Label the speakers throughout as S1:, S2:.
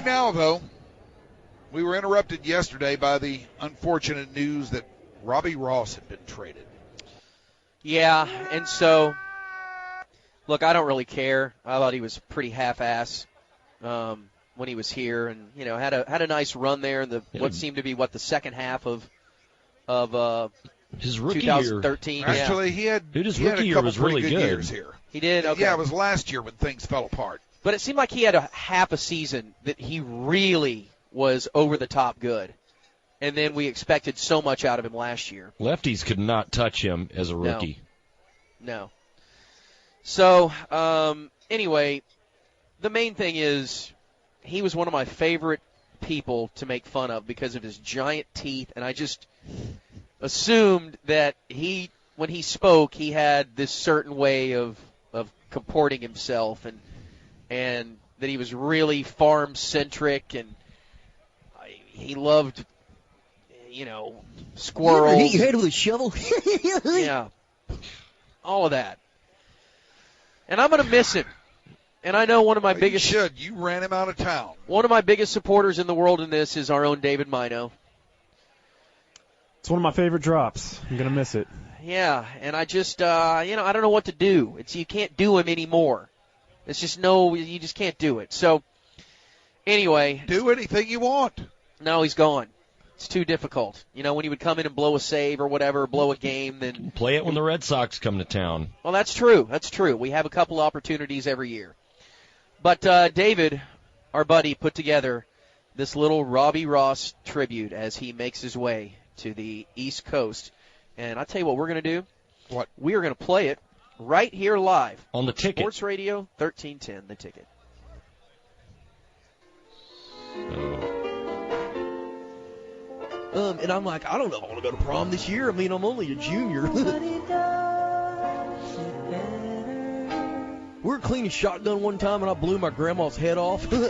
S1: Right now, though, we were interrupted yesterday by the unfortunate news that Robbie Ross had been traded.
S2: Yeah, and so, look, I don't really care. I thought he was pretty half-ass when he was here, and had a nice run there in what seemed to be the second half of
S3: his rookie
S2: 2013.
S3: year.
S1: Actually, he had a couple
S3: was
S1: pretty
S3: really
S1: good years here.
S2: He did. Okay.
S1: Yeah, it was last year when things fell apart.
S2: But it seemed like he had a half a season that he really was over the top good. And then we expected so much out of him last year.
S3: Lefties could not touch him as a rookie.
S2: No. So, anyway, the main thing is he was one of my favorite people to make fun of because of his giant teeth. And I just assumed that when he spoke, he had this certain way of comporting himself and that he was really farm-centric and he loved, squirrels.
S4: You ever hit your head with a shovel?
S2: Yeah. All of that. And I'm going to miss him. And I know one of my biggest...
S1: You should. You ran him out of town.
S2: One of my biggest supporters in the world in this is our own David Mino.
S5: It's one of my favorite drops. I'm going to miss it.
S2: Yeah, and I just, I don't know what to do. You can't do him anymore. It's just you just can't do it. So, anyway.
S1: Do anything you want.
S2: No, he's gone. It's too difficult. When he would come in and blow a save or whatever, blow a game, then.
S3: Play it when the Red Sox come to town.
S2: Well, that's true. That's true. We have a couple opportunities every year. But David, our buddy, put together this little Robbie Ross tribute as he makes his way to the East Coast. And I'll tell you what we're going to do.
S1: What?
S2: We are going to play it right here live.
S3: On the Ticket.
S2: Sports Radio 1310, The Ticket.
S4: And I'm like, I don't know if I want to go to prom this year. I mean, I'm only a junior. We were cleaning shotgun one time, and I blew my grandma's head off. I've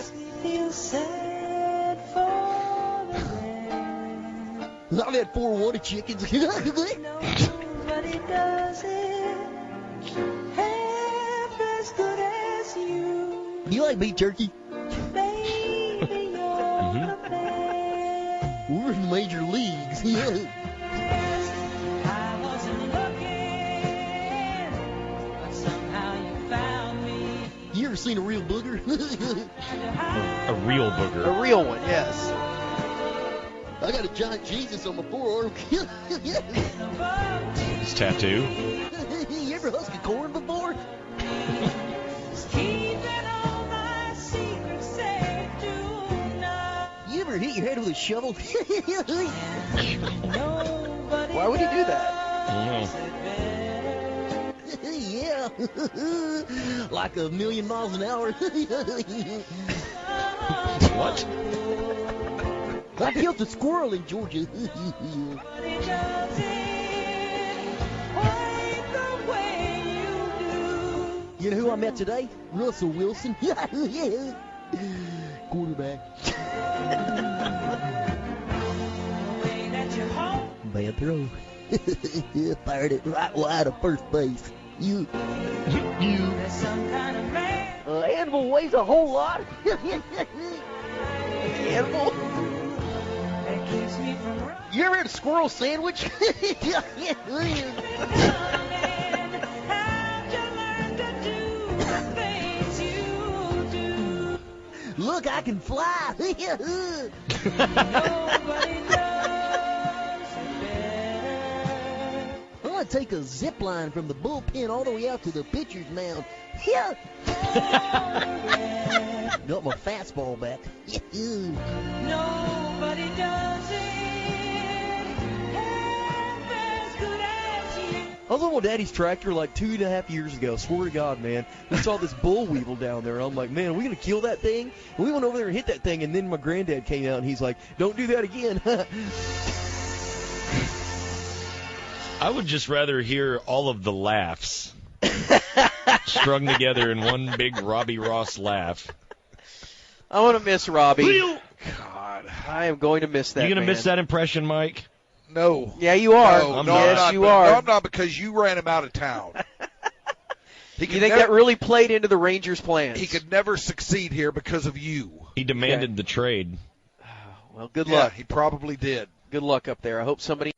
S4: had 4 water chickens. Nobody does it half as good as you. You like beef jerky? Baby, we're in the major leagues. I wasn't looking, but somehow you found me. You ever seen a real booger?
S3: A real booger.
S2: A real one, yes.
S4: I got a giant Jesus on my forearm.
S3: His tattoo.
S4: You ever husk a corn before? You ever hit your head with a shovel?
S2: Why would he do that?
S3: I don't know.
S4: Yeah. Like 1,000,000 miles an hour.
S3: What?
S4: I killed a squirrel in Georgia. You know who I met today? Russell Wilson. Quarterback. Bad throw. Fired it right wide of first base. You. Animal weighs a whole lot. Animal. You ever had a squirrel sandwich? Look, I can fly. I'm going to take a zip line from the bullpen all the way out to the pitcher's mound. Got my fastball back. Nobody does it half as good as you. I was on my daddy's tractor like 2.5 years ago. Swear to God, man. We saw this bull weevil down there. I'm like, man, are we going to kill that thing? And we went over there and hit that thing, and then my granddad came out, and he's like, don't do that again.
S3: I would just rather hear all of the laughs strung together in one big Robbie Ross laugh.
S2: I want to miss Robbie.
S1: God.
S2: I am going to miss that.
S3: You going to miss that impression, Mike?
S1: No.
S2: Yeah, you are.
S1: No,
S3: I'm
S2: yes,
S3: not.
S2: you are.
S1: No, I'm not, because you ran him out of town.
S2: You think that really played into the Rangers' plans?
S1: He could never succeed here because of you.
S3: He demanded the trade.
S2: Well, good
S1: Yeah,
S2: luck.
S1: he probably did.
S2: Good luck up there. I hope somebody.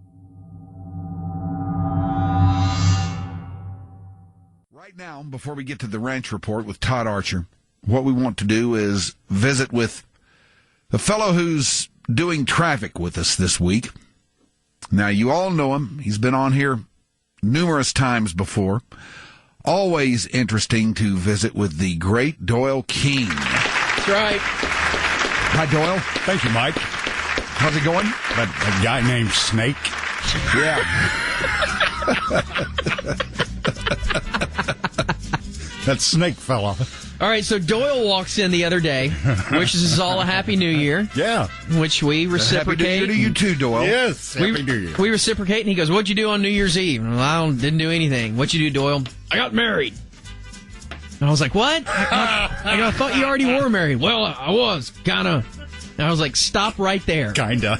S1: Right now, before we get to the Ranch Report with Todd Archer, what we want to do is visit with the fellow who's doing traffic with us this week. Now, you all know him. He's been on here numerous times before. Always interesting to visit with the great Doyle King.
S2: That's right.
S1: Hi, Doyle.
S6: Thank you, Mike.
S1: How's it going?
S6: That guy named Snake.
S1: Yeah.
S6: That Snake fella.
S7: All right, so Doyle walks in the other day, wishes us all a Happy New Year,
S6: Yeah.
S7: which we reciprocate.
S1: Happy New Year to you too, Doyle.
S6: Yes.
S7: we,
S6: Happy New Year.
S7: we reciprocate, and he goes, "What'd you do on New Year's Eve?" Well, I didn't do anything. What'd you do, Doyle? I got married. And I was like, "What?" I thought you already were married. Well, I was, kind of. And I was like, "Stop right there.
S6: Kinda.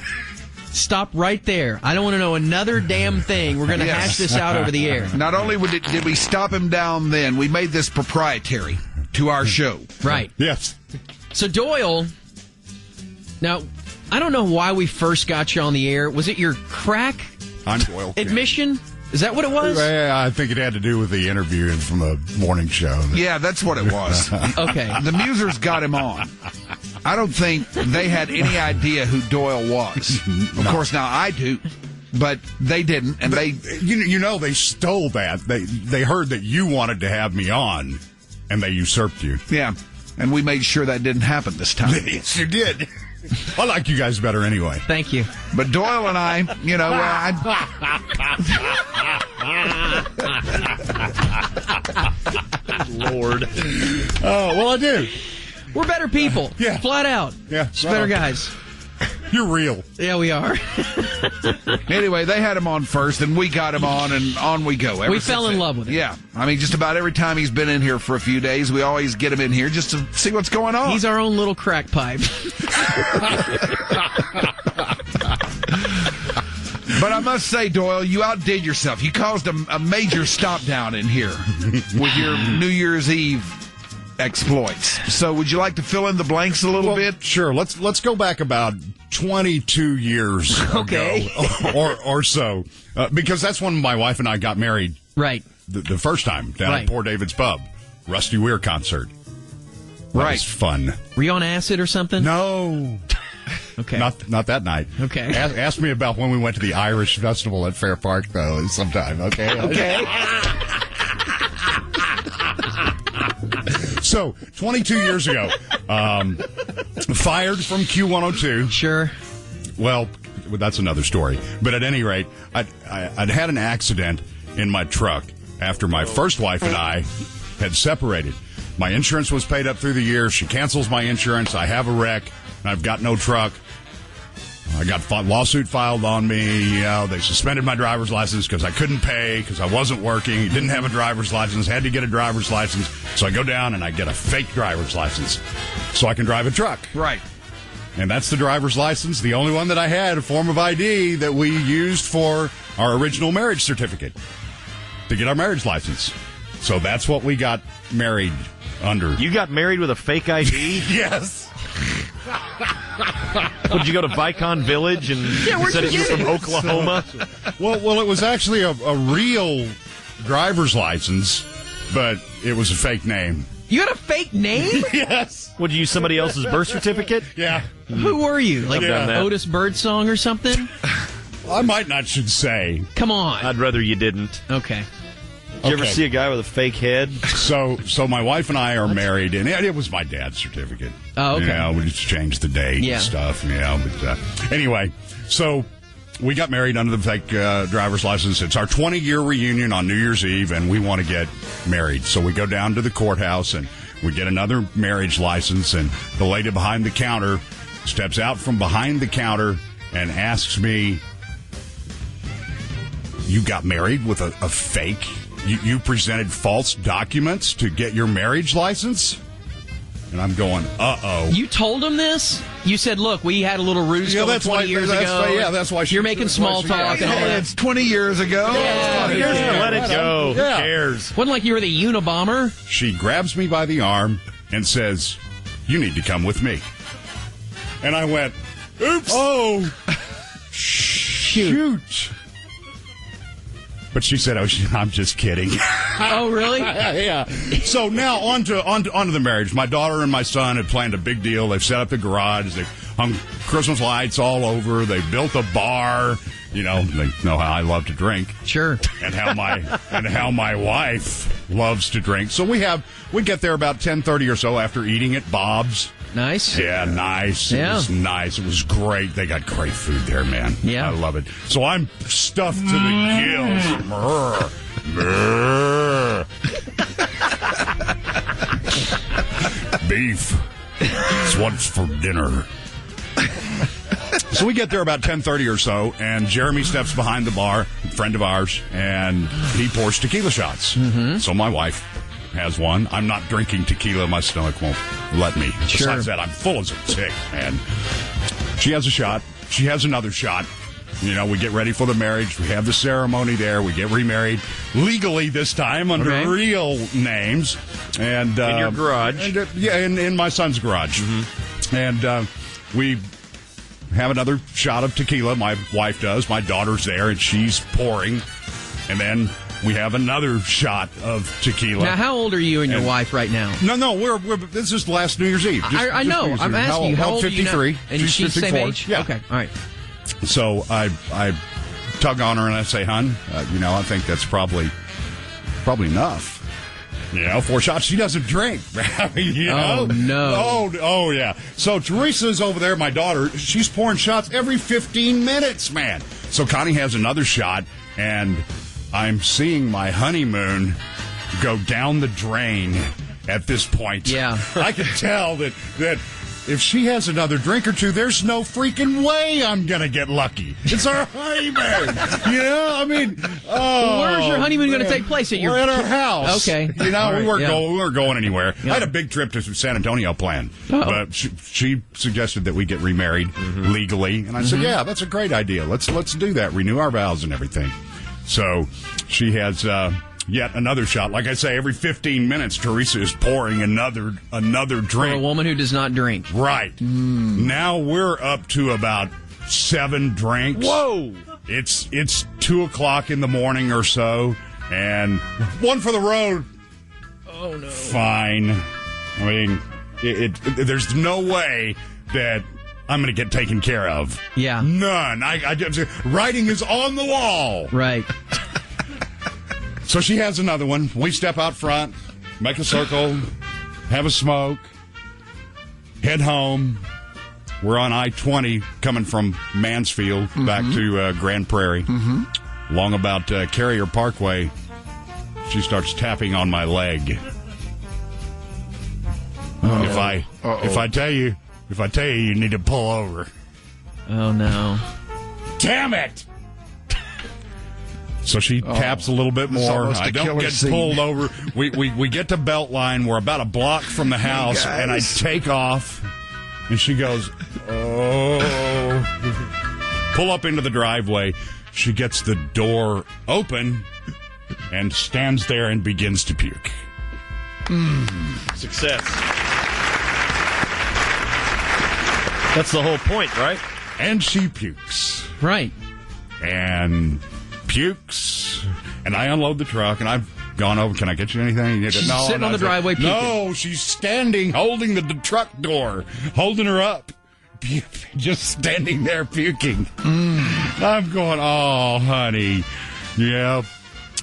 S7: Stop right there. I don't want to know another damn thing. We're going to hash this out over the air."
S1: Not only did we stop him down then, we made this proprietary to our show.
S7: Right.
S6: Yes.
S7: So Doyle, now, I don't know why we first got you on the air. Was it your crack
S6: I'm Doyle.
S7: admission? Is that what it was?
S6: Yeah, I think it had to do with the interview from the morning show.
S1: Yeah, that's what it was.
S7: Okay.
S1: The Musers got him on. I don't think they had any idea who Doyle was. Of course, now I do, but they didn't, and they...
S6: You know, they stole that. They heard that you wanted to have me on, and they usurped you.
S1: Yeah, and we made sure that didn't happen this time.
S6: Yes, you did. I like you guys better anyway.
S7: Thank you.
S1: But Doyle and I, you know,
S3: Lord.
S6: Oh, well, I do.
S7: We're better people.
S6: Yeah.
S7: Flat out.
S6: Yeah,
S7: Just
S6: right
S7: better
S6: on.
S7: guys.
S6: You're real.
S7: Yeah, we are.
S1: anyway, they had him on first, and we got him on, and on we go.
S7: We fell in love with him.
S1: Yeah. I mean, just about every time he's been in here for a few days, we always get him in here just to see what's going on.
S7: He's our own little crack pipe.
S1: But I must say, Doyle, you outdid yourself. You caused a major stop down in here with your New Year's Eve exploits. So would you like to fill in the blanks a little bit?
S6: Sure. Let's go back about 22 years
S7: Okay.
S6: ago, or so, because that's when my wife and I got married
S7: Right.
S6: the first time down
S7: Right.
S6: at Poor David's Pub, Rusty Weir concert. That
S1: Right.
S6: was fun.
S7: Were you on acid or something?
S6: No,
S7: Okay.
S6: not that night.
S7: Okay.
S6: Ask me about when we went to the Irish Festival at Fair Park though sometime. Okay.
S7: Okay.
S6: So 22 years ago, fired from Q102.
S7: Sure.
S6: Well, that's another story. But at any rate, I'd had an accident in my truck after my first wife and I had separated. My insurance was paid up through the year. She cancels my insurance. I have a wreck, and I've got no truck. I got a lawsuit filed on me. You know, they suspended my driver's license because I couldn't pay because I wasn't working. Didn't have a driver's license. Had to get a driver's license. So I go down and I get a fake driver's license so I can drive a truck.
S1: Right.
S6: And that's the driver's license, the only one that I had, a form of ID that we used for our original marriage certificate to get our marriage license. So that's what we got married under.
S3: You got married with a fake ID?
S6: Yes.
S3: Would you go to Vicon Village and said you were from Oklahoma?
S6: Well, it was actually a real driver's license, but it was a fake name.
S7: You had a fake name?
S6: Yes.
S3: Would you use somebody else's birth certificate?
S6: Yeah.
S7: Who were you? Like
S3: done that.
S7: Otis Birdsong or something?
S6: I might not should say.
S7: Come on.
S3: I'd rather you didn't.
S7: Okay.
S3: Did you ever
S6: Okay.
S3: see a guy with a fake head?
S6: So my wife and I are married, and it was my dad's certificate.
S7: Oh, okay.
S6: You know, we just changed the date
S7: Yeah.
S6: and stuff, you know. But anyway, so we got married under the fake driver's license. It's our 20-year reunion on New Year's Eve, and we want to get married. So we go down to the courthouse, and we get another marriage license, and the lady behind the counter steps out from behind the counter and asks me, "You got married with a fake? You presented false documents to get your marriage license?" And I'm going, uh-oh.
S7: You told him this? You said, look, we had a little ruse going 20 years ago.
S6: Yeah, that's why
S7: You're making small talk and all
S1: Hey,
S7: that.
S1: it's 20 years ago.
S3: Let it go.
S6: Yeah.
S3: Who cares?
S7: Wasn't like you were the Unabomber.
S6: She grabs me by the arm and says, "You need to come with me." And I went, oops. Oh, shoot. But she said, I'm just kidding.
S7: Oh, really?
S6: Yeah. So now on to the marriage. My daughter and my son have planned a big deal. They've set up the garage. They've hung Christmas lights all over. They've built a bar. You know, they know how I love to drink.
S7: Sure.
S6: And how my wife loves to drink. So we get there about 10:30 or so after eating at Bob's.
S7: Nice.
S6: Yeah, nice.
S7: Yeah.
S6: It was nice. It was great. They got great food there, man.
S7: Yeah.
S6: I love it. So I'm stuffed to the gills. Brr. Brr. Beef. It's what's for dinner. So we get there about 10:30 or so, and Jeremy steps behind the bar, a friend of ours, and he pours tequila shots. Mm-hmm. So my wife has one. I'm not drinking tequila. My stomach won't let me.
S7: Sure.
S6: Besides that, I'm full as a tick, man. She has a shot. She has another shot. You know, we get ready for the marriage. We have the ceremony there. We get remarried legally this time under real names. And
S3: in your garage.
S6: In my son's garage. Mm-hmm. And we have another shot of tequila. My wife does. My daughter's there, and she's pouring. And then we have another shot of tequila.
S7: Now, how old are you and your wife right now?
S6: No, we're this is last New Year's Eve.
S7: I know. I'm asking you, how old are you now?
S6: 53.
S7: And she's
S6: 54.
S7: same age?
S6: Yeah.
S7: Okay, all right.
S6: So I tug on her and I say, "Hun, I think that's probably enough." 4 shots. She doesn't drink.
S7: Oh, no.
S6: Oh, yeah. So Teresa's over there, my daughter. She's pouring shots every 15 minutes, man. So Connie has another shot, and I'm seeing my honeymoon go down the drain at this point.
S7: Yeah.
S6: I can tell that if she has another drink or two, there's no freaking way I'm going to get lucky. It's our honeymoon.
S7: Where's your honeymoon going to take place?
S6: We're at our house.
S7: Okay.
S6: We weren't going anywhere. Yeah. I had a big trip to San Antonio planned. But she suggested that we get remarried legally. And I said, yeah, that's a great idea. Let's do that. Renew our vows and everything. So she has yet another shot. Like I say, every 15 minutes, Teresa is pouring another drink.
S7: For a woman who does not drink.
S6: Right. Now we're up to about 7 drinks.
S3: Whoa!
S6: It's 2:00 in the morning or so, and one for the road.
S7: Oh, no.
S6: Fine. I mean, there's no way that I'm going to get taken care of.
S7: Yeah.
S6: None. I writing is on the wall.
S7: Right.
S6: So she has another one. We step out front, make a circle, have a smoke, head home. We're on I-20 coming from Mansfield back to Grand Prairie. Along about Carrier Parkway, she starts tapping on my leg. If I tell you, you need to pull over.
S7: Oh, no.
S6: Damn it! So she taps a little bit more. I don't get pulled over. We get to Beltline. We're about a block from the house, and I take off. And she goes, oh. Pull up into the driveway. She gets the door open and stands there and begins to puke.
S3: Success. That's the whole point, right?
S6: And she pukes.
S7: Right.
S6: And pukes, and I unload the truck, and I've gone over. Can I get you anything?
S7: She's sitting on the driveway puking.
S6: No, she's standing, holding the truck door, holding her up, just standing there puking. I'm going, oh, honey. Yeah.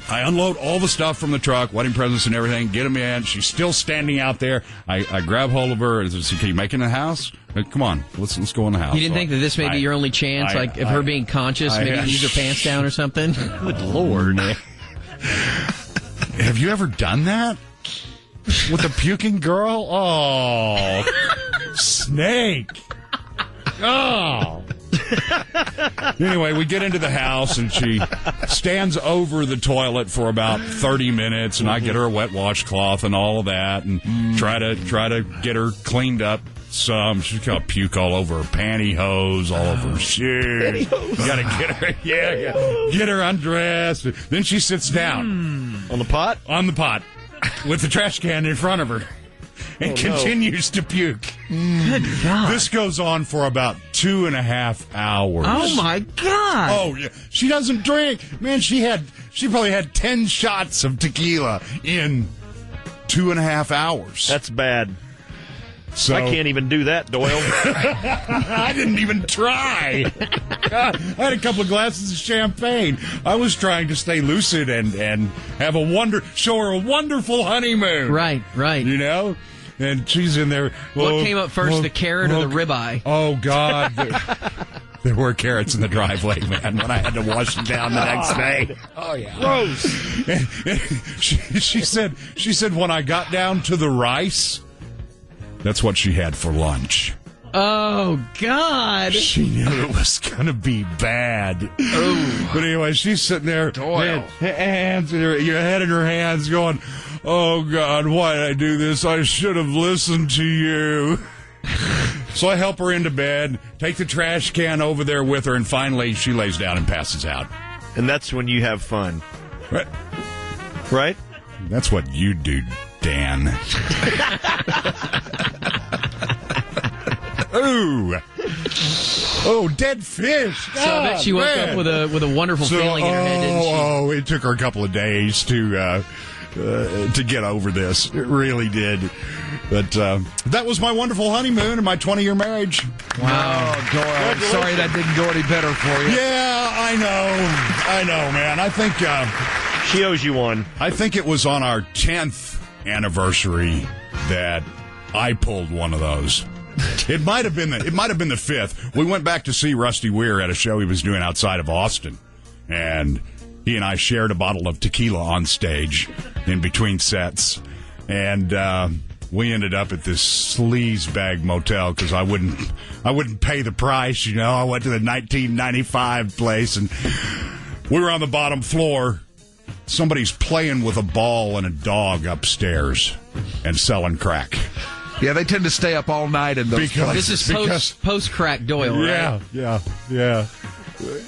S6: I unload all the stuff from the truck, wedding presents and everything, get them in. She's still standing out there. I grab hold of her and say, can you make it in the house? Come on, let's go in the house.
S7: You didn't think that this may be your only chance, of her being conscious, maybe use her pants down or something?
S3: Good Lord.
S6: Have you ever done that? With a puking girl? Oh, snake. Oh. Anyway, we get into the house, and she stands over the toilet for about 30 minutes, and I get her a wet washcloth and all of that, and try to get her cleaned up some. She's got puke all over her pantyhose, all over her shoes. You gotta get her, get her undressed. Then she sits down
S3: on the pot,
S6: with the trash can in front of her. and continues to puke.
S7: Good God.
S6: This goes on for about 2.5 hours.
S7: Oh, my God.
S6: Oh, yeah. She doesn't drink. Man, she probably had 10 shots of tequila in 2.5 hours.
S3: That's bad.
S6: So,
S3: I can't even do that, Doyle.
S6: I didn't even try. I had a couple of glasses of champagne. I was trying to stay lucid and have show her a wonderful honeymoon.
S7: Right.
S6: You know? And she's in there.
S7: What came up first, the carrot or the ribeye?
S6: Oh, God. There were carrots in the driveway, man, when I had to wash them down the next day.
S3: Oh, yeah. Gross.
S6: And she said when I got down to the rice, that's what she had for lunch.
S7: Oh, God.
S6: She knew it was going to be bad. Oh. But anyway, she's sitting there, hands in her, your head in her hands, going, oh, God, why did I do this? I should have listened to you. So I help her into bed, take the trash can over there with her, and finally she lays down and passes out.
S3: And that's when you have fun. Right?
S6: That's what you do, Dan. Ooh. Oh, dead fish.
S7: So I bet she woke up with a wonderful feeling in her head, didn't she?
S6: Oh, it took her a couple of days to get over this. It really did. But that was my wonderful honeymoon and my 20-year marriage.
S1: Wow, Doyle. I'm sorry that didn't go any better for you.
S6: Yeah, I know, man. I think
S3: she owes you one.
S6: I think it was on our 10th anniversary that I pulled one of those. It might have been the 5th. We went back to see Rusty Weir at a show he was doing outside of Austin, and he and I shared a bottle of tequila on stage in between sets, and we ended up at this sleazebag motel because I wouldn't pay the price. You know, I went to the 1995 place, and we were on the bottom floor. Somebody's playing with a ball and a dog upstairs and selling crack.
S1: Yeah, they tend to stay up all night in those places.
S7: This is post-crack Doyle, right?
S6: Yeah.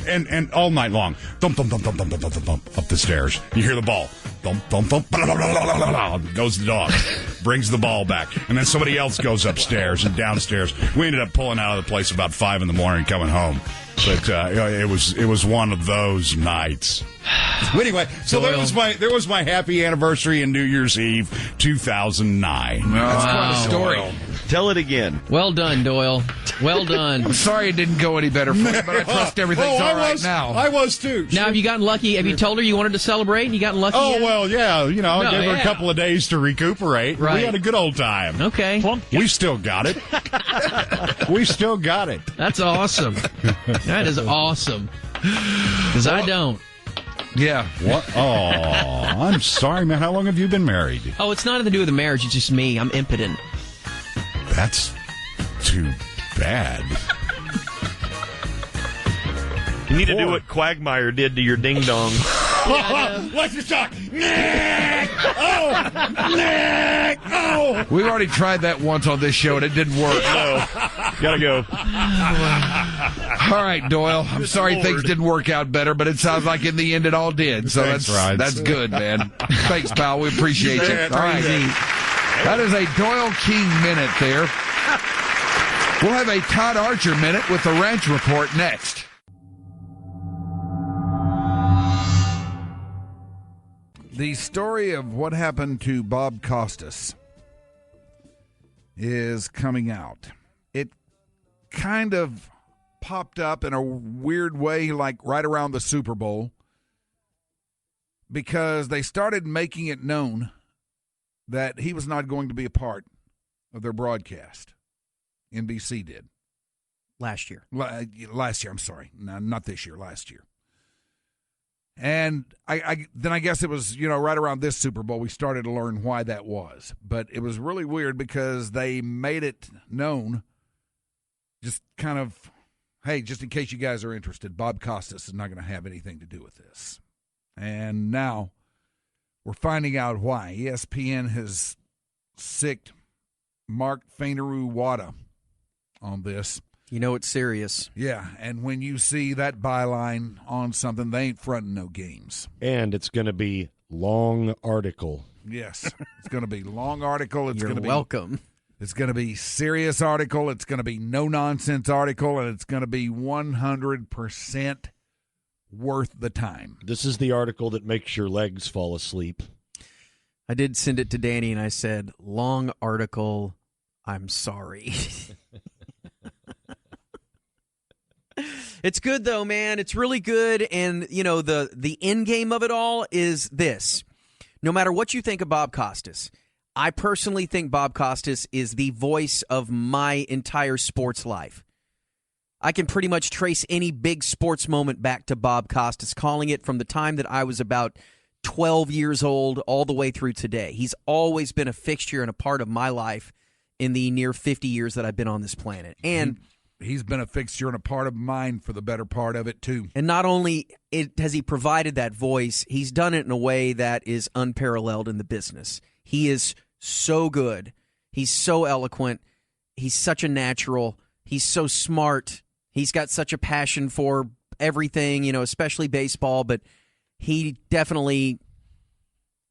S6: And all night long. Thump, thump, thump, thump, thump, thump, thump, thump, up the stairs. You hear the ball. Thump, thump, thump. Blah, blah, blah, blah, blah, blah, goes the dog. Brings the ball back. And then somebody else goes upstairs and downstairs. We ended up pulling out of the place about 5 in the morning coming home. But it was one of those nights. Anyway, so there was my happy anniversary and New Year's Eve, 2009.
S1: That's quite a story.
S3: Doyle. Tell it again.
S7: Well done, Doyle. Well done.
S1: I'm sorry it didn't go any better for you, but I trust everything's all right now.
S6: I was too.
S7: Now, have you gotten lucky? Have you told her you wanted to celebrate and you gotten lucky?
S6: Oh,
S7: yet?
S6: well, yeah. You know, I gave her a couple of days to recuperate.
S7: Right.
S6: We had a good old time.
S7: Okay.
S6: We still got it. We still got it.
S7: That's awesome. That is awesome. Because I don't.
S1: Yeah.
S6: What? Oh, I'm sorry, man. How long have you been married?
S7: Oh, it's nothing to do with the marriage. It's just me. I'm impotent.
S6: That's too bad.
S3: You need to do what Quagmire did to your ding-dong.
S6: Let's just talk. Oh!
S1: We've already tried that once on this show, and it didn't work.
S3: Gotta go.
S1: All right, Doyle. I'm sorry things didn't work out better, but it sounds like in the end it all did. So
S6: Thanks, Rod.
S1: that's good, man. Thanks, pal. We appreciate you.
S6: Man,
S1: All right. That is a Doyle King minute there. We'll have a Todd Archer minute with the Ranch Report next. The story of what happened to Bob Costas is coming out. It kind of popped up in a weird way, like right around the Super Bowl, because they started making it known that he was not going to be a part of their broadcast. NBC did.
S4: Last year.
S1: Last year, I'm sorry. No, not this year, last year. And I guess it was, right around this Super Bowl, we started to learn why that was. But it was really weird because they made it known, just kind of, hey, just in case you guys are interested, Bob Costas is not going to have anything to do with this. And now we're finding out why. ESPN has sicked Mark Fainaru-Wada on this.
S4: You know it's serious.
S1: Yeah, and when you see that byline on something, they ain't fronting no games.
S3: And it's going to be long article.
S1: Yes. It's going to be long article. It's
S7: You're
S1: going to be
S7: welcome.
S1: It's going to be serious article. It's going to be no-nonsense article, and it's going to be 100% worth the time.
S3: This is the article that makes your legs fall asleep.
S7: I did send it to Danny, and I said, long article, I'm sorry. It's good, though, man. It's really good, and, the end game of it all is this. No matter what you think of Bob Costas, I personally think Bob Costas is the voice of my entire sports life. I can pretty much trace any big sports moment back to Bob Costas, calling it from the time that I was about 12 years old all the way through today. He's always been a fixture and a part of my life in the near 50 years that I've been on this planet. And
S1: he's been a fixture and a part of mine for the better part of it, too.
S7: And not only has he provided that voice, he's done it in a way that is unparalleled in the business. He is so good. He's so eloquent. He's such a natural. He's so smart. He's got such a passion for everything, especially baseball. But he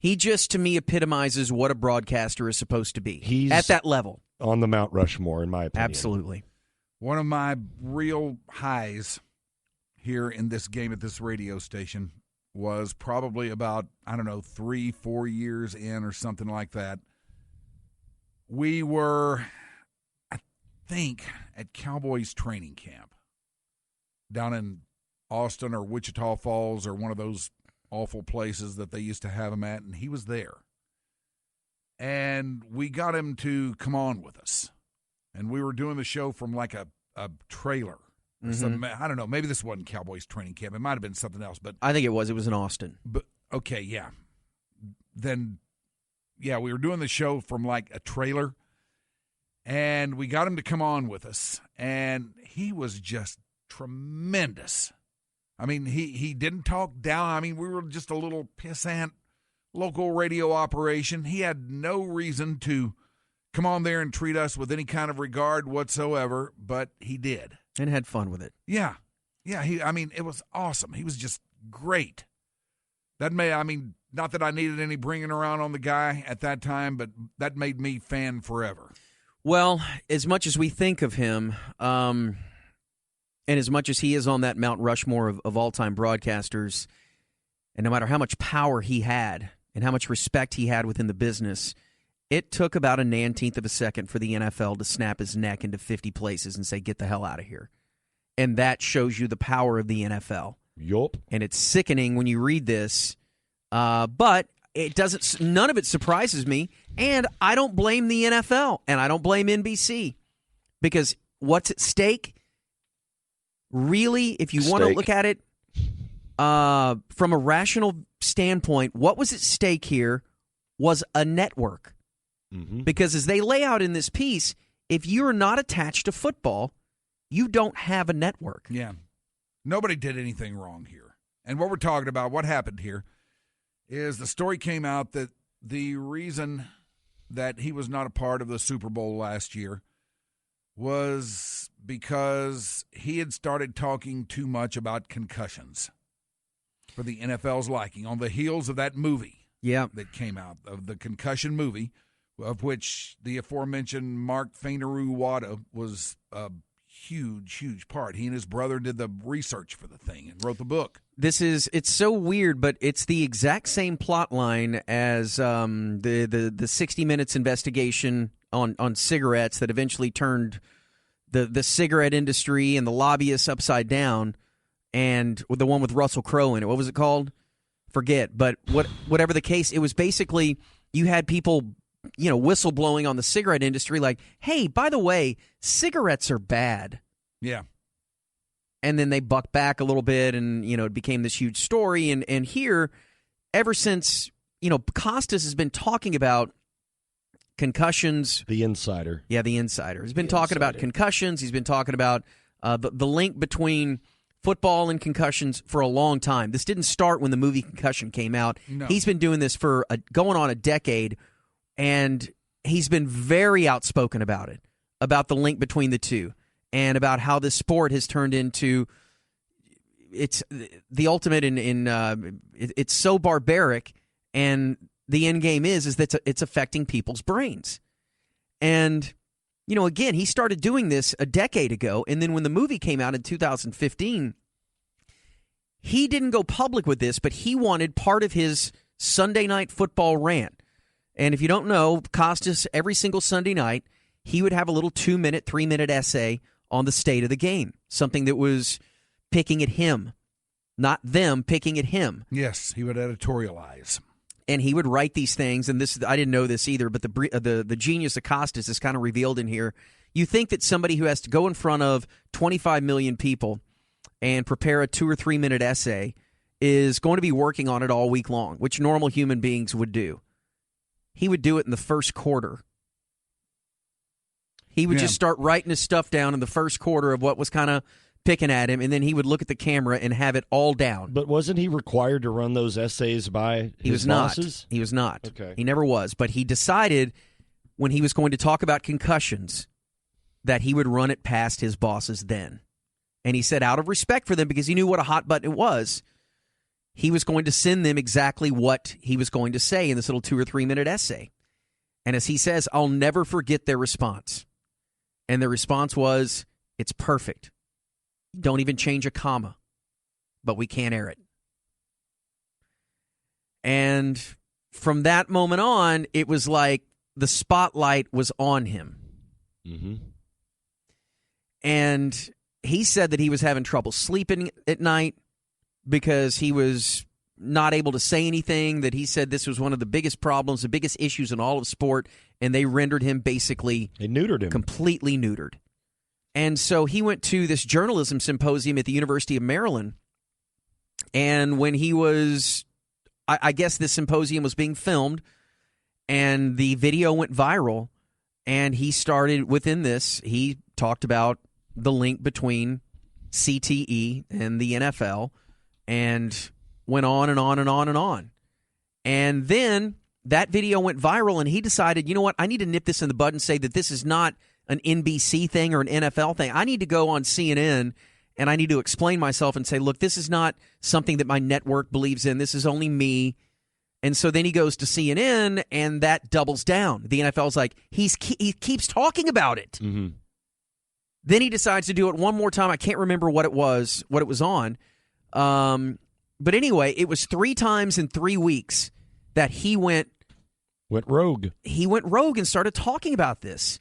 S7: just, to me, epitomizes what a broadcaster is supposed to be.
S3: He's
S7: at that level.
S3: On the Mount Rushmore, in my opinion.
S7: Absolutely.
S1: One of my real highs here in this game at this radio station was probably about, 3-4 years in or something like that. We were, I think, at Cowboys training camp down in Austin or Wichita Falls or one of those awful places that they used to have him at, and he was there. And we got him to come on with us. And we were doing the show from like a trailer. Or some, I don't know, maybe this wasn't Cowboys training camp. It might have been something else. But
S7: I think it was. It was in Austin.
S1: But okay, yeah. Then, yeah, we were doing the show from like a trailer, and we got him to come on with us, and he was just tremendous. I mean, he didn't talk down. I mean, we were just a little pissant local radio operation. He had no reason to come on there and treat us with any kind of regard whatsoever, but he did.
S7: And had fun with it.
S1: Yeah. Yeah, it was awesome. He was just great. Not that I needed any bringing around on the guy at that time, but that made me fan forever.
S7: Well, as much as we think of him, and as much as he is on that Mount Rushmore of all-time broadcasters, and no matter how much power he had and how much respect he had within the business, it took about a 19th of a second for the NFL to snap his neck into 50 places and say, get the hell out of here. And that shows you the power of the NFL.
S3: Yup.
S7: And it's sickening when you read this, but it doesn't. None of it surprises me, and I don't blame the NFL, and I don't blame NBC, because what's at stake, really, if you want to look at it from a rational standpoint, what was at stake here was a network.
S3: Mm-hmm.
S7: Because as they lay out in this piece, if you're not attached to football, you don't have a network.
S1: Yeah. Nobody did anything wrong here. And what we're talking about, what happened here, is the story came out that the reason that he was not a part of the Super Bowl last year was because he had started talking too much about concussions for the NFL's liking on the heels of that movie that came out, of the concussion movie, of which the aforementioned Mark Fainaru-Wada was a huge part. He and his brother did the research for the thing and wrote the book.
S7: It's so weird, but it's the exact same plot line as the 60 Minutes investigation on cigarettes that eventually turned the cigarette industry and the lobbyists upside down, and the one with Russell Crowe in it. What was it called? Forget. But whatever the case, it was basically you had people whistleblowing on the cigarette industry like, hey, by the way, cigarettes are bad.
S1: Yeah.
S7: And then they bucked back a little bit, and, it became this huge story. And here, ever since, Costas has been talking about concussions.
S3: The Insider.
S7: Yeah, the Insider. He's been talking about concussions. He's been talking about the link between football and concussions for a long time. This didn't start when the movie Concussion came out.
S1: No.
S7: He's been doing this for going on a decade, and he's been very outspoken about it, about the link between the two, and about how this sport has turned into it's the ultimate in it's so barbaric, and
S8: the end game is that it's affecting people's brains. And, again, he started doing this a decade ago, and then when the movie came out in 2015, he didn't go public with this, but he wanted part of his Sunday Night Football rant. And if you don't know, Costas, every single Sunday night, he would have a little 2-minute, 3-minute essay on the state of the game, something that was picking at him, not them picking at him.
S1: Yes, he would editorialize.
S8: And he would write these things, and this I didn't know this either, but the genius of Costas is kind of revealed in here. You think that somebody who has to go in front of 25 million people and prepare a 2 or 3 minute essay is going to be working on it all week long, which normal human beings would do. He would do it in the first quarter. He would just start writing his stuff down in the first quarter of what was kind of picking at him, and then he would look at the camera and have it all down.
S3: But wasn't he required to run those essays by his bosses?
S8: He was not.
S3: Okay.
S8: He never was. But he decided when he was going to talk about concussions that he would run it past his bosses then. And he said out of respect for them, because he knew what a hot button it was, he was going to send them exactly what he was going to say in this little 2 or 3 minute essay. And as he says, I'll never forget their response. And their response was, it's perfect. Don't even change a comma, but we can't air it. And from that moment on, it was like the spotlight was on him.
S3: Mm-hmm.
S8: And he said that he was having trouble sleeping at night because he was not able to say anything, that he said this was one of the biggest problems, the biggest issues in all of sport, and they rendered him basically...
S3: They neutered him.
S8: Completely neutered. And so he went to this journalism symposium at the University of Maryland, and when he was... I guess this symposium was being filmed, and the video went viral, and he started within this, he talked about the link between CTE and the NFL, and went on and on and on and on. And then that video went viral, and he decided, you know what, I need to nip this in the bud and say that this is not an NBC thing or an NFL thing. I need to go on CNN, and I need to explain myself and say, look, this is not something that my network believes in. This is only me. And so then he goes to CNN, and that doubles down. The NFL's like, he keeps talking about it.
S3: Mm-hmm.
S8: Then he decides to do it one more time. I can't remember what it was on. But anyway, it was 3 times in 3 weeks that he went
S3: rogue.
S8: He went rogue and started talking about this.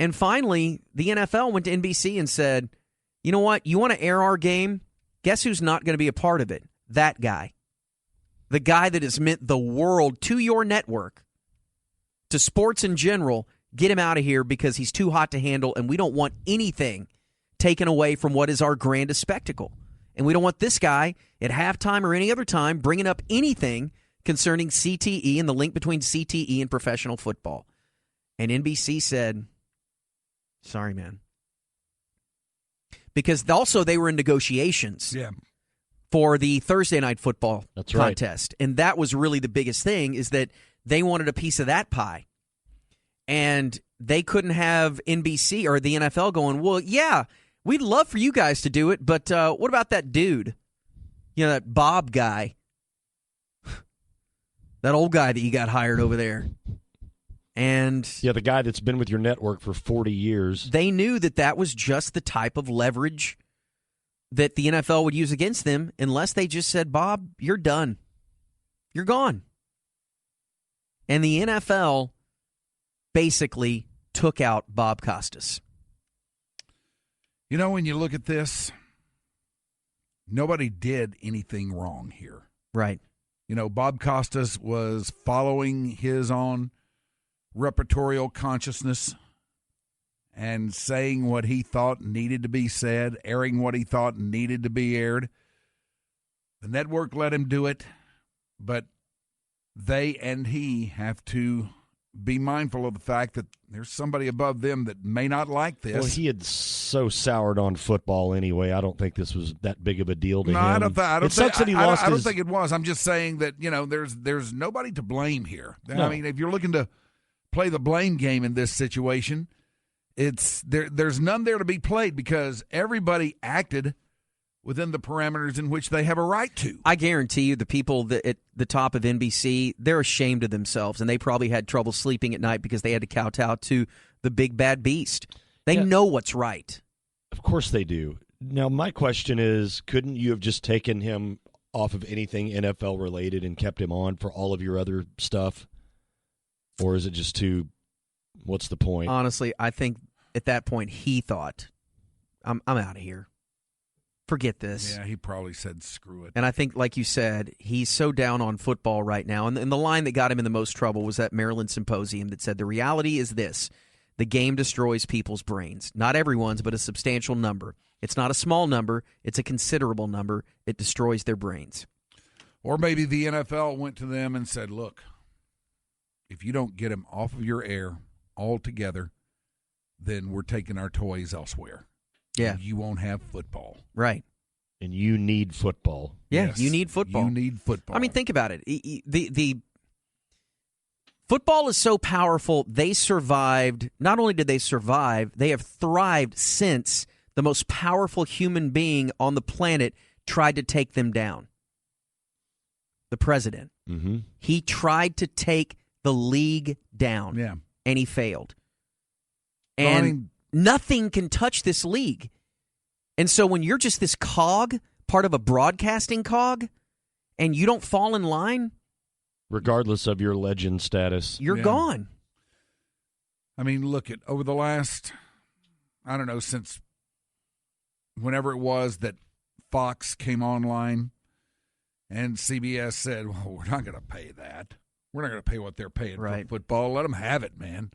S8: And finally, the NFL went to NBC and said, you know what? You want to air our game? Guess who's not going to be a part of it? That guy. The guy that has meant the world to your network, to sports in general. Get him out of here because he's too hot to handle, and we don't want anything taken away from what is our grandest spectacle. And we don't want this guy at halftime or any other time bringing up anything concerning CTE and the link between CTE and professional football. And NBC said, sorry, man. Because also they were in negotiations for the Thursday Night Football contest. Right. And that was really the biggest thing, is that they wanted a piece of that pie. And they couldn't have NBC or the NFL going, well, yeah, we'd love for you guys to do it, but what about that dude? You know, that Bob guy. That old guy that you got hired over there. And
S3: yeah, the guy that's been with your network for 40 years.
S8: They knew that that was just the type of leverage that the NFL would use against them unless they just said, Bob, you're done. You're gone. And the NFL basically took out Bob Costas.
S1: You know, when you look at this, nobody did anything wrong here.
S8: Right.
S1: You know, Bob Costas was following his own repertorial consciousness and saying what he thought needed to be said, airing what he thought needed to be aired. The network let him do it, but they and he have to be mindful of the fact that there's somebody above them that may not like this.
S3: Well, he had so soured on football anyway. I don't think this was that big of a deal to him.
S1: I don't think it was. I'm just saying that, you know, there's nobody to blame here. No. I mean, if you're looking to play the blame game in this situation, there's none there to be played because everybody acted within the parameters in which they have a right to.
S8: I guarantee you the people at the top of NBC, they're ashamed of themselves, and they probably had trouble sleeping at night because they had to kowtow to the big bad beast. They know what's right.
S3: Of course they do. Now, my question is, couldn't you have just taken him off of anything NFL related and kept him on for all of your other stuff? Or is it just too, what's the point?
S8: Honestly, I think at that point he thought, I'm out of here. Forget this.
S1: Yeah, he probably said, screw it.
S8: And I think, like you said, he's so down on football right now. And the line that got him in the most trouble was that Maryland symposium that said, the reality is this: the game destroys people's brains. Not everyone's, but a substantial number. It's not a small number. It's a considerable number. It destroys their brains.
S1: Or maybe the NFL went to them and said, look, if you don't get him off of your air altogether, then we're taking our toys elsewhere.
S8: Yeah.
S1: You won't have football.
S8: Right.
S3: And you need football.
S8: Yeah,
S1: Yes,
S8: you need football.
S1: You need football.
S8: I mean, think about it. The football is so powerful, they survived. Not only did they survive, they have thrived since the most powerful human being on the planet tried to take them down. The president.
S3: Mm-hmm.
S8: He tried to take the league down.
S1: Yeah.
S8: And he failed.
S1: Well,
S8: And
S1: I mean,
S8: nothing can touch this league. And so when you're just this cog, part of a broadcasting cog, and you don't fall in line,
S3: regardless of your legend status,
S8: you're gone.
S1: I mean, look at over the last, I don't know, since whenever it was that Fox came online and CBS said, well, we're not going to pay that. We're not going to pay what they're paying for football. Let them have it, man.